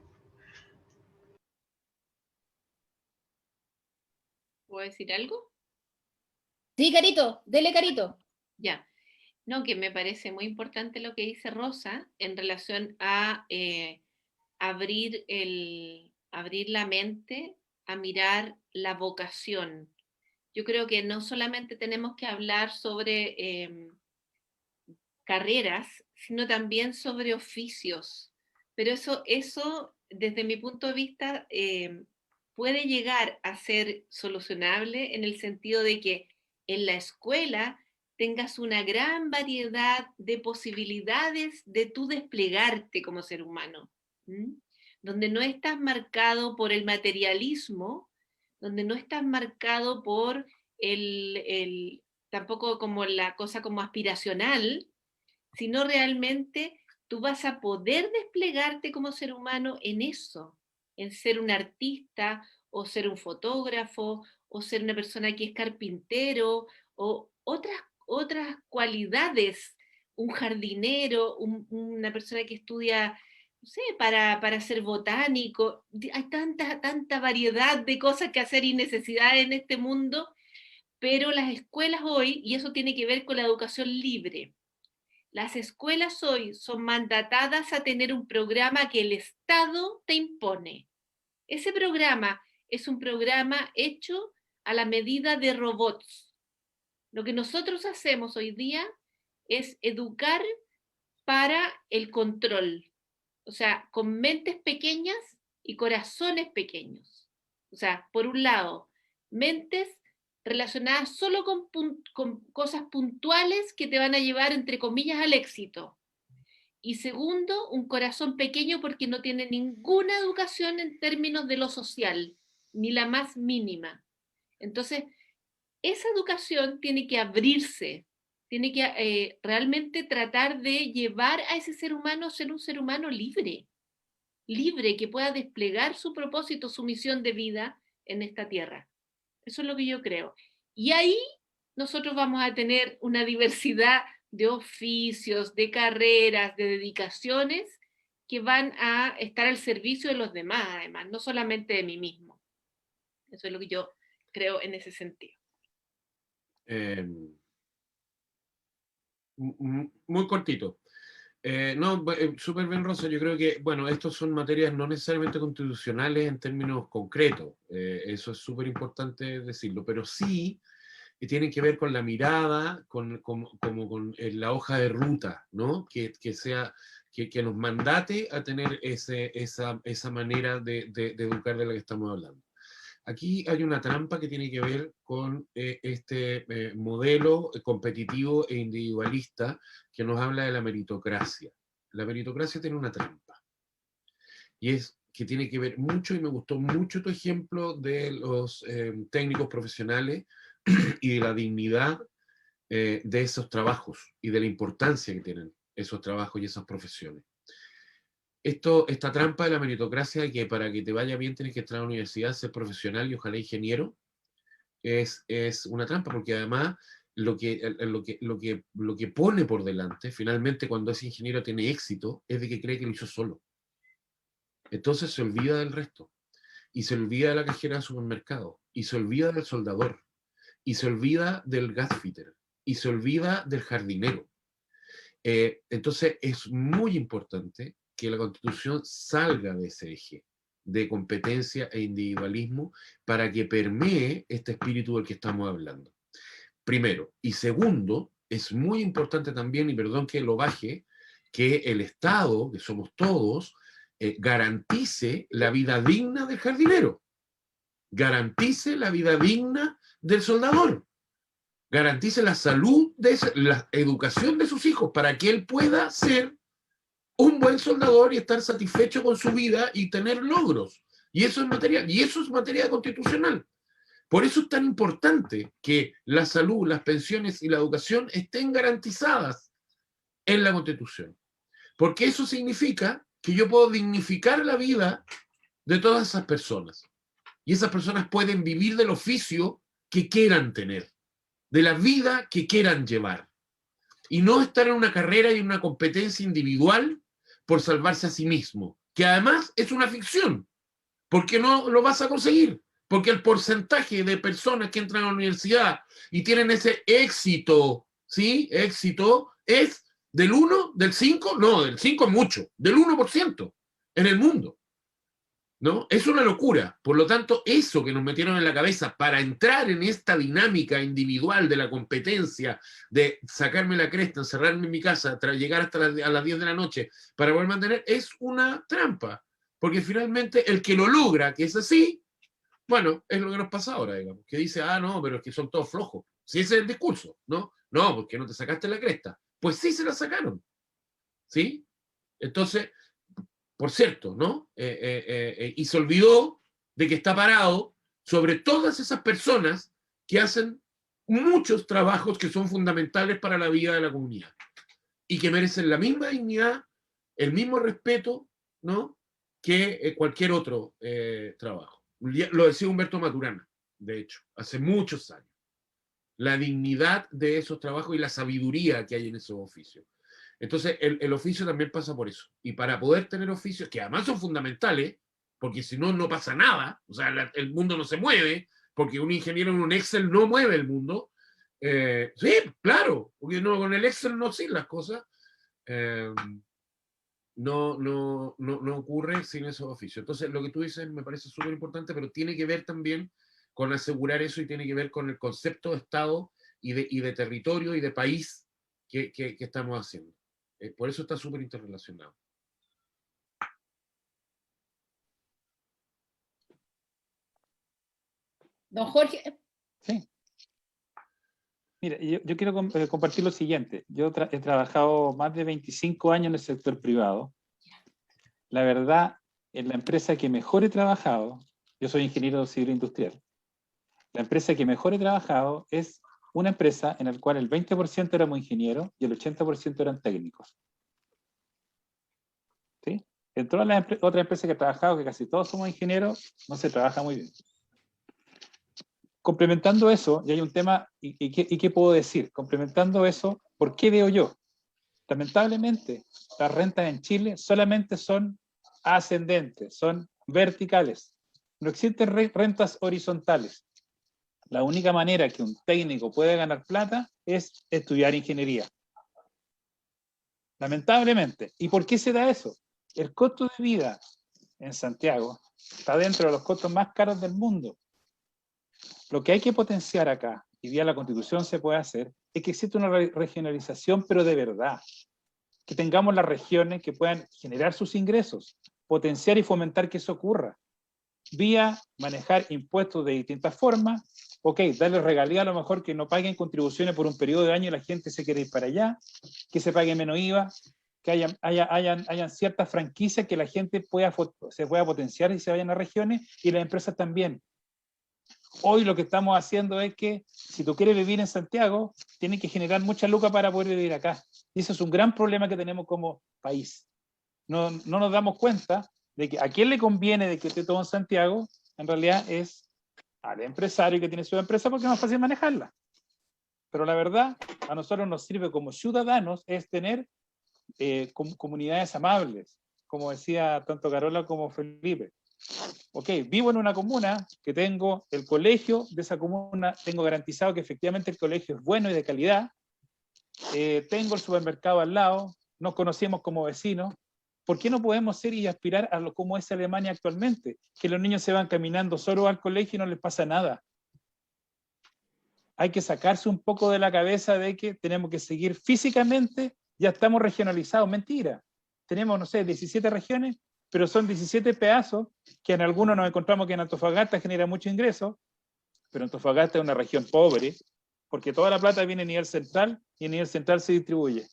¿Puedo decir algo? Sí, Carito, dele, Carito. Ya. No, que me parece muy importante lo que dice Rosa en relación a abrir la mente a mirar la vocación. Yo creo que no solamente tenemos que hablar sobre carreras, sino también sobre oficios. Pero eso desde mi punto de vista, puede llegar a ser solucionable en el sentido de que en la escuela tengas una gran variedad de posibilidades de tú desplegarte como ser humano, donde no estás marcado por el materialismo, donde no estás marcado por tampoco como la cosa como aspiracional, sino realmente tú vas a poder desplegarte como ser humano en eso, en ser un artista, o ser un fotógrafo, o ser una persona que es carpintero, o otras cualidades, un jardinero, una persona que estudia, no sé, para ser botánico. Hay tanta variedad de cosas que hacer y necesidades en este mundo, pero las escuelas hoy, y eso tiene que ver con la educación libre, las escuelas hoy son mandatadas a tener un programa que el Estado te impone. Ese programa es un programa hecho a la medida de robots. Lo que nosotros hacemos hoy día es educar para el control, o sea, con mentes pequeñas y corazones pequeños. O sea, por un lado, mentes relacionadas solo con cosas puntuales que te van a llevar, entre comillas, al éxito. Y segundo, un corazón pequeño porque no tiene ninguna educación en términos de lo social, ni la más mínima. Entonces, esa educación tiene que abrirse, tiene que realmente tratar de llevar a ese ser humano a ser un ser humano libre, libre, que pueda desplegar su propósito, su misión de vida en esta tierra. Eso es lo que yo creo. Y ahí nosotros vamos a tener una diversidad de oficios, de carreras, de dedicaciones que van a estar al servicio de los demás, además, no solamente de mí mismo. Eso es lo que yo creo en ese sentido. Muy cortito. No, súper bien, Rosa. Yo creo que, bueno, estos son materias no necesariamente constitucionales en términos concretos. Eso es súper importante decirlo, pero sí tienen que ver con la mirada, como con la hoja de ruta, ¿no? Que nos mandate a tener esa manera de educar de la que estamos hablando. Aquí hay una trampa que tiene que ver con este modelo competitivo e individualista que nos habla de la meritocracia. La meritocracia tiene una trampa. Y es que tiene que ver mucho, y me gustó mucho tu ejemplo de los técnicos profesionales y de la dignidad de esos trabajos y de la importancia que tienen esos trabajos y esas profesiones. Esta trampa de la meritocracia, de que para que te vaya bien tienes que entrar a la universidad, ser profesional y ojalá ingeniero, es una trampa, porque además lo que pone por delante, finalmente, cuando ese ingeniero tiene éxito, es de que cree que lo hizo solo. Entonces se olvida del resto, y se olvida de la cajera del supermercado, y se olvida del soldador, y se olvida del gasfitter, y se olvida del jardinero. Entonces es muy importante que la Constitución salga de ese eje de competencia e individualismo para que permee este espíritu del que estamos hablando. Primero. Y segundo, es muy importante también, y perdón que lo baje, que el Estado, que somos todos, garantice la vida digna del jardinero, garantice la vida digna del soldador, garantice la salud, la educación de sus hijos, para que él pueda ser un buen soldador y estar satisfecho con su vida y tener logros. Y eso es materia constitucional. Por eso es tan importante que la salud, las pensiones y la educación estén garantizadas en la Constitución. Porque eso significa que yo puedo dignificar la vida de todas esas personas. Y esas personas pueden vivir del oficio que quieran tener, de la vida que quieran llevar. Y no estar en una carrera y en una competencia individual por salvarse a sí mismo, que además es una ficción, porque no lo vas a conseguir, porque el porcentaje de personas que entran a la universidad y tienen ese éxito, ¿sí? Éxito es del 1, del 5, no, del 5 es mucho, del 1% en el mundo, ¿no? Es una locura. Por lo tanto, eso que nos metieron en la cabeza para entrar en esta dinámica individual de la competencia, de sacarme la cresta, encerrarme en mi casa, llegar hasta a las 10 de la noche para poder mantener, es una trampa. Porque finalmente el que lo logra, que es así, bueno, es lo que nos pasa ahora, digamos, que dice, no, pero es que son todos flojos. Si ese es el discurso, ¿no? No, porque no te sacaste la cresta. Pues sí se la sacaron, ¿sí? Entonces, por cierto, ¿no? Y se olvidó de que está parado sobre todas esas personas que hacen muchos trabajos que son fundamentales para la vida de la comunidad y que merecen la misma dignidad, el mismo respeto, ¿no?, que cualquier otro trabajo. Lo decía Humberto Maturana, de hecho, hace muchos años. La dignidad de esos trabajos y la sabiduría que hay en esos oficios. Entonces, el oficio también pasa por eso. Y para poder tener oficios, que además son fundamentales, porque si no, no pasa nada, o sea, el mundo no se mueve, porque un ingeniero en un Excel no mueve el mundo. Sí, claro, porque no, con el Excel no siguen las cosas. No ocurre sin esos oficios. Entonces, lo que tú dices me parece súper importante, pero tiene que ver también con asegurar eso y tiene que ver con el concepto de Estado y de territorio y de país que estamos haciendo. Por eso está súper interrelacionado. Don Jorge. Sí. Mira, yo quiero compartir lo siguiente. Yo he trabajado más de 25 años en el sector privado. La verdad, en la empresa que mejor he trabajado, yo soy ingeniero civil industrial, la empresa que mejor he trabajado es una empresa en la cual el 20% éramos ingenieros y el 80% eran técnicos. ¿Sí? En todas las otras empresas que he trabajado, que casi todos somos ingenieros, no se trabaja muy bien. Complementando eso, y hay un tema, ¿y qué puedo decir? Complementando eso, ¿por qué veo yo? Lamentablemente, las rentas en Chile solamente son ascendentes, son verticales. No existen rentas horizontales. La única manera que un técnico puede ganar plata es estudiar ingeniería. Lamentablemente. ¿Y por qué se da eso? El costo de vida en Santiago está dentro de los costos más caros del mundo. Lo que hay que potenciar acá, y vía la Constitución se puede hacer, es que existe una regionalización, pero de verdad. Que tengamos las regiones que puedan generar sus ingresos, potenciar y fomentar que eso ocurra. Vía manejar impuestos de distintas formas, ok, darle regalía a lo mejor que no paguen contribuciones por un periodo de año y la gente se quiere ir para allá, que se pague menos IVA, que hayan ciertas franquicias que la gente se pueda potenciar y se vayan a regiones y las empresas también. Hoy lo que estamos haciendo es que si tú quieres vivir en Santiago, tienes que generar mucha lucas para poder vivir acá. Y eso es un gran problema que tenemos como país. No nos damos cuenta de que a quién le conviene de que esté todo en Santiago, en realidad es al empresario que tiene su empresa porque es más fácil manejarla. Pero la verdad, a nosotros nos sirve como ciudadanos es tener comunidades amables, como decía tanto Carola como Felipe. Ok, vivo en una comuna que tengo el colegio de esa comuna, tengo garantizado que efectivamente el colegio es bueno y de calidad, tengo el supermercado al lado, nos conocemos como vecinos. ¿Por qué no podemos ser y aspirar a lo como es Alemania actualmente? Que los niños se van caminando solo al colegio y no les pasa nada. Hay que sacarse un poco de la cabeza de que tenemos que seguir físicamente, ya estamos regionalizados. Mentira. Tenemos, no sé, 17 regiones, pero son 17 pedazos que en algunos nos encontramos que en Antofagasta genera mucho ingreso, pero Antofagasta es una región pobre, porque toda la plata viene a nivel central y a nivel central se distribuye.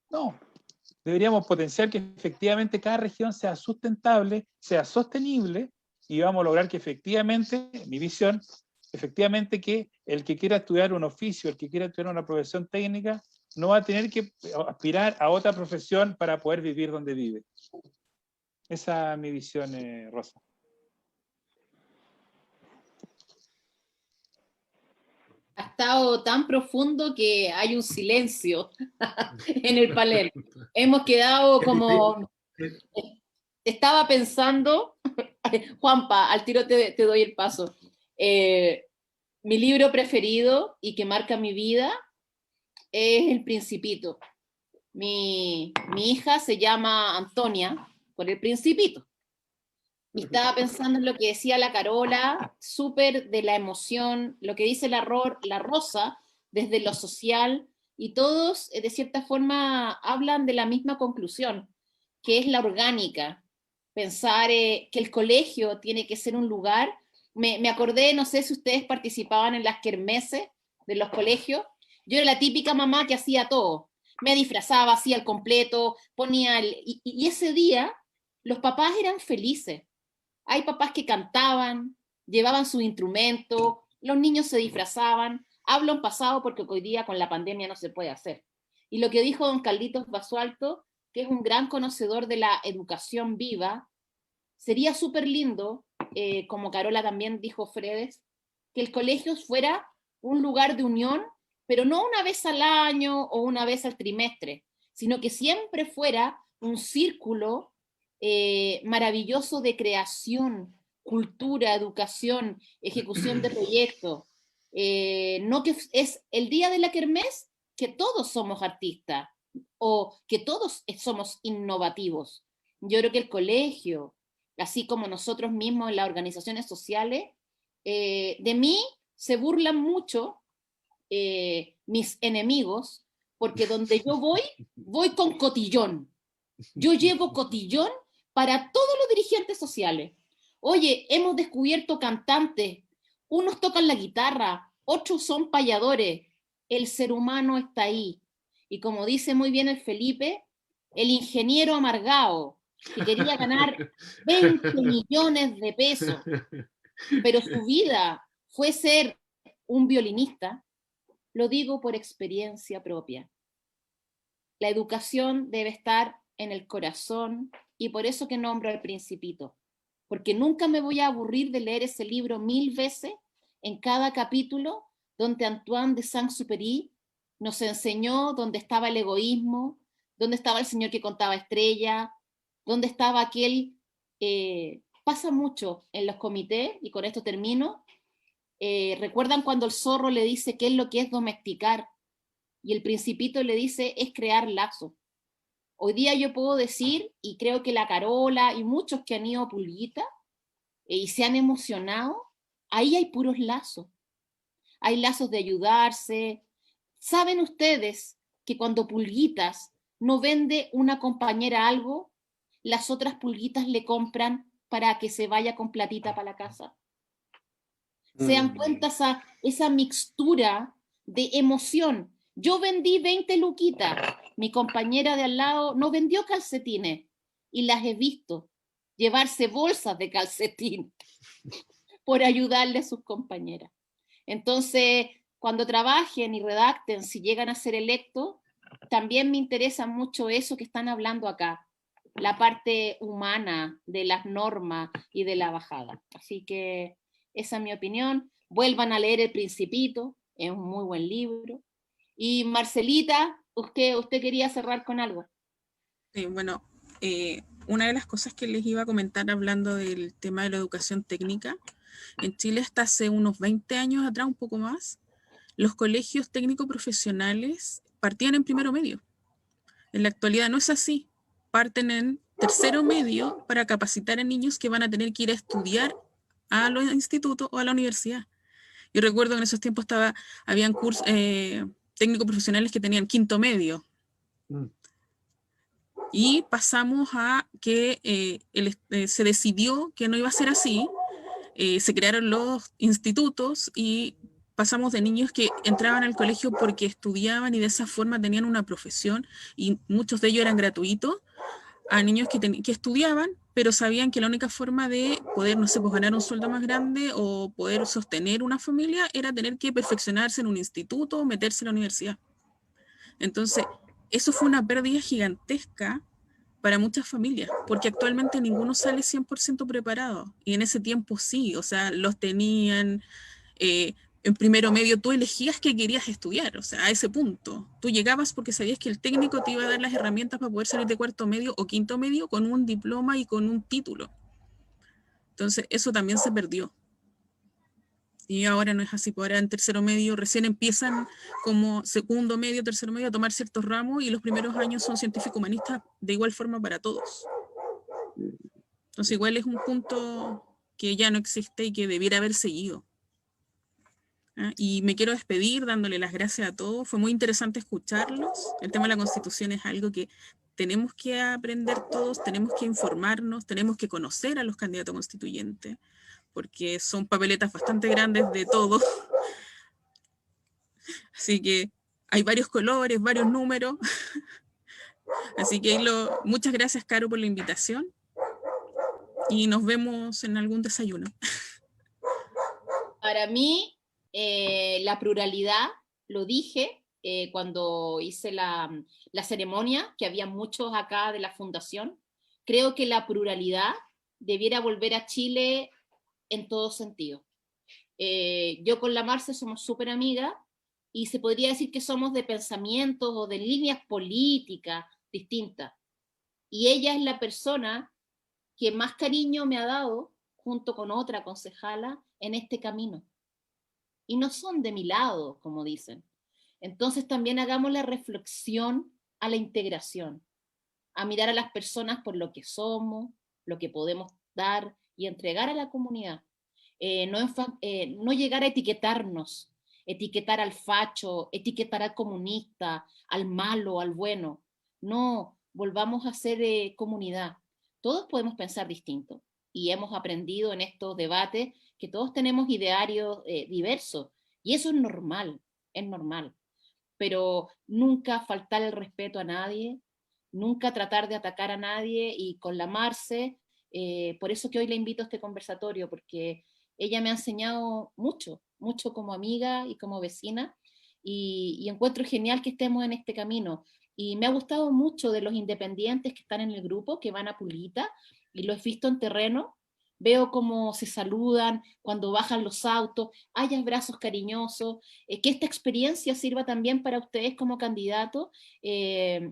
No, deberíamos potenciar que efectivamente cada región sea sustentable, sea sostenible, y vamos a lograr que efectivamente, mi visión, efectivamente que el que quiera estudiar un oficio, el que quiera estudiar una profesión técnica, no va a tener que aspirar a otra profesión para poder vivir donde vive. Esa es mi visión, Rosa. Ha estado tan profundo que hay un silencio en el panel. Hemos quedado como... Estaba pensando, Juanpa, al tiro te doy el paso. Mi libro preferido y que marca mi vida es El Principito. Mi hija se llama Antonia por El Principito. Y estaba pensando en lo que decía la Carola, súper de la emoción, lo que dice la Rosa, desde lo social, y todos, de cierta forma, hablan de la misma conclusión, que es la orgánica. Pensar que el colegio tiene que ser un lugar. Me acordé, no sé si ustedes participaban en las kermeses de los colegios. Yo era la típica mamá que hacía todo. Me disfrazaba, hacía el completo, ponía y ese día los papás eran felices. Hay papás que cantaban, llevaban sus instrumentos, los niños se disfrazaban, Hablo en pasado porque hoy día con la pandemia no se puede hacer. Y lo que dijo don Carlitos Basualto, que es un gran conocedor de la educación viva, sería súper lindo, como Carola también dijo Fredes, que el colegio fuera un lugar de unión, pero no una vez al año o una vez al trimestre, sino que siempre fuera un círculo maravilloso de creación, cultura, educación, ejecución de proyectos. No que es el día de la kermés, que todos somos artistas o que todos somos innovativos. Yo creo que el colegio, así como nosotros mismos en las organizaciones sociales, de mí se burlan mucho mis enemigos, porque donde yo voy con cotillón. Yo llevo cotillón para todos los dirigentes sociales. Oye, hemos descubierto cantantes, unos tocan la guitarra, otros son payadores. El ser humano está ahí. Y como dice muy bien el Felipe, el ingeniero amargado, que quería ganar 20 millones de pesos, pero su vida fue ser un violinista, lo digo por experiencia propia. La educación debe estar en el corazón y por eso que nombro al Principito, porque nunca me voy a aburrir de leer ese libro 1000 veces en cada capítulo donde Antoine de Saint-Exupéry nos enseñó dónde estaba el egoísmo, dónde estaba el señor que contaba estrellas, dónde estaba aquel... pasa mucho en los comités, y con esto termino. ¿Recuerdan cuando el zorro le dice qué es lo que es domesticar? Y el Principito le dice, es crear lazos. Hoy día yo puedo decir, y creo que la Carola y muchos que han ido a Pulguita y se han emocionado, ahí hay puros lazos. Hay lazos de ayudarse. ¿Saben ustedes que cuando Pulguitas no vende una compañera algo, las otras pulguitas le compran para que se vaya con platita para la casa? ¿Se dan cuenta esa mixtura de emoción? Yo vendí 20 luquitas, mi compañera de al lado no vendió calcetines, y las he visto llevarse bolsas de calcetín por ayudarle a sus compañeras. Entonces, cuando trabajen y redacten, si llegan a ser electos, también me interesa mucho eso que están hablando acá, la parte humana de las normas y de la bajada. Así que esa es mi opinión. Vuelvan a leer El Principito, es un muy buen libro. Y Marcelita, usted quería cerrar con algo. Sí, bueno, una de las cosas que les iba a comentar hablando del tema de la educación técnica, en Chile hasta hace unos 20 años atrás, un poco más, los colegios técnicos profesionales partían en primero medio. En la actualidad no es así. Parten en tercero medio para capacitar a niños que van a tener que ir a estudiar a los institutos o a la universidad. Yo recuerdo que en esos tiempos habían cursos técnicos profesionales que tenían quinto medio. Y pasamos a que se decidió que no iba a ser así. Se crearon los institutos y pasamos de niños que entraban al colegio porque estudiaban y de esa forma tenían una profesión, y muchos de ellos eran gratuitos, a niños que estudiaban, pero sabían que la única forma de poder, no sé, pues ganar un sueldo más grande o poder sostener una familia era tener que perfeccionarse en un instituto o meterse en la universidad. Entonces, eso fue una pérdida gigantesca para muchas familias, porque actualmente ninguno sale 100% preparado, y en ese tiempo sí, o sea, los tenían... en primero medio tú elegías qué querías estudiar, o sea, a ese punto. Tú llegabas porque sabías que el técnico te iba a dar las herramientas para poder salir de cuarto medio o quinto medio con un diploma y con un título. Entonces, eso también se perdió. Y ahora no es así, ahora en tercero medio recién empiezan como segundo medio, tercero medio a tomar ciertos ramos, y los primeros años son científico-humanistas de igual forma para todos. Entonces, igual es un punto que ya no existe y que debiera haber seguido. Y me quiero despedir dándole las gracias a todos. Fue muy interesante escucharlos. El tema de la Constitución es algo que tenemos que aprender todos, tenemos que informarnos, tenemos que conocer a los candidatos constituyentes, porque son papeletas bastante grandes de todo. Así que hay varios colores, varios números. Así que muchas gracias, Caro, por la invitación. Y nos vemos en algún desayuno. Para mí la pluralidad, lo dije cuando hice la ceremonia, que había muchos acá de la fundación. Creo que la pluralidad debiera volver a Chile en todo sentido. Yo con la Marce somos súper amigas y se podría decir que somos de pensamientos o de líneas políticas distintas. Y ella es la persona que más cariño me ha dado, junto con otra concejala, en este camino. Y no son de mi lado, como dicen. Entonces también hagamos la reflexión a la integración, a mirar a las personas por lo que somos, lo que podemos dar y entregar a la comunidad. No llegar a etiquetarnos, etiquetar al facho, etiquetar al comunista, al malo, al bueno. No, volvamos a ser comunidad. Todos podemos pensar distinto y hemos aprendido en estos debates que todos tenemos idearios diversos y eso es normal, pero nunca faltar el respeto a nadie, nunca tratar de atacar a nadie y con la Marce, por eso que hoy le invito a este conversatorio, porque ella me ha enseñado mucho, mucho como amiga y como vecina, y encuentro genial que estemos en este camino. Y me ha gustado mucho de los independientes que están en el grupo, que van a Pulita, y lo he visto en terreno, veo cómo se saludan cuando bajan los autos, hay abrazos cariñosos, que esta experiencia sirva también para ustedes como candidatos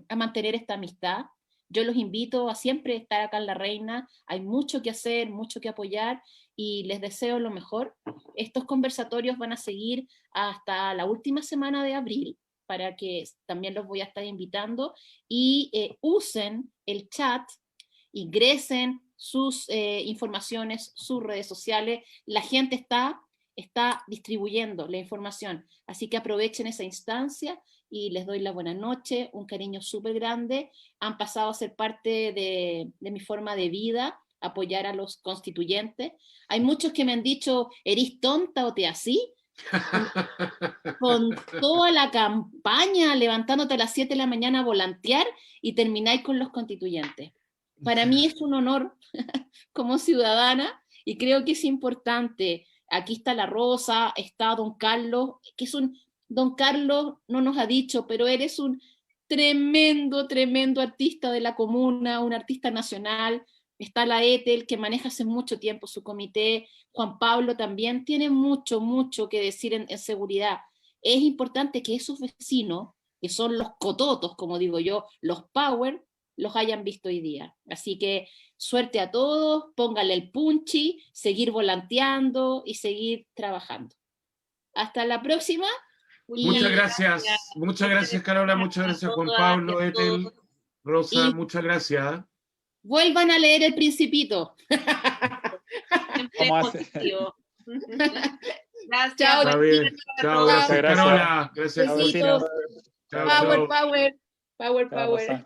a mantener esta amistad. Yo los invito a siempre estar acá en La Reina, hay mucho que hacer, mucho que apoyar, y les deseo lo mejor. Estos conversatorios van a seguir hasta la última semana de abril, para que también los voy a estar invitando, y usen el chat, ingresen sus informaciones, sus redes sociales, la gente está distribuyendo la información, así que aprovechen esa instancia y les doy la buena noche, un cariño súper grande, han pasado a ser parte de mi forma de vida, apoyar a los constituyentes. Hay muchos que me han dicho, ¿eres tonta o te así? Con toda la campaña, levantándote a las 7 de la mañana a volantear y termináis con los constituyentes. Para mí es un honor como ciudadana y creo que es importante. Aquí está la Rosa, está don Carlos, que es don Carlos no nos ha dicho, pero eres un tremendo, tremendo artista de la comuna, un artista nacional. Está la Ethel, que maneja hace mucho tiempo su comité. Juan Pablo también tiene mucho, mucho que decir en seguridad. Es importante que esos vecinos, que son los cototos, como digo yo, los power, los hayan visto hoy día. Así que suerte a todos, pónganle el punchi, seguir volanteando y seguir trabajando. Hasta la próxima. Muchas gracias Carola, muchas gracias Juan Pablo, Ethel, Rosa, muchas gracias. Vuelvan a leer El Principito. ¿Cómo hace? Gracias. Chao, chao, gracias Carola. Gracias. Besitos. Chao, Power, chao. power. Power, Chao, power. Rosa.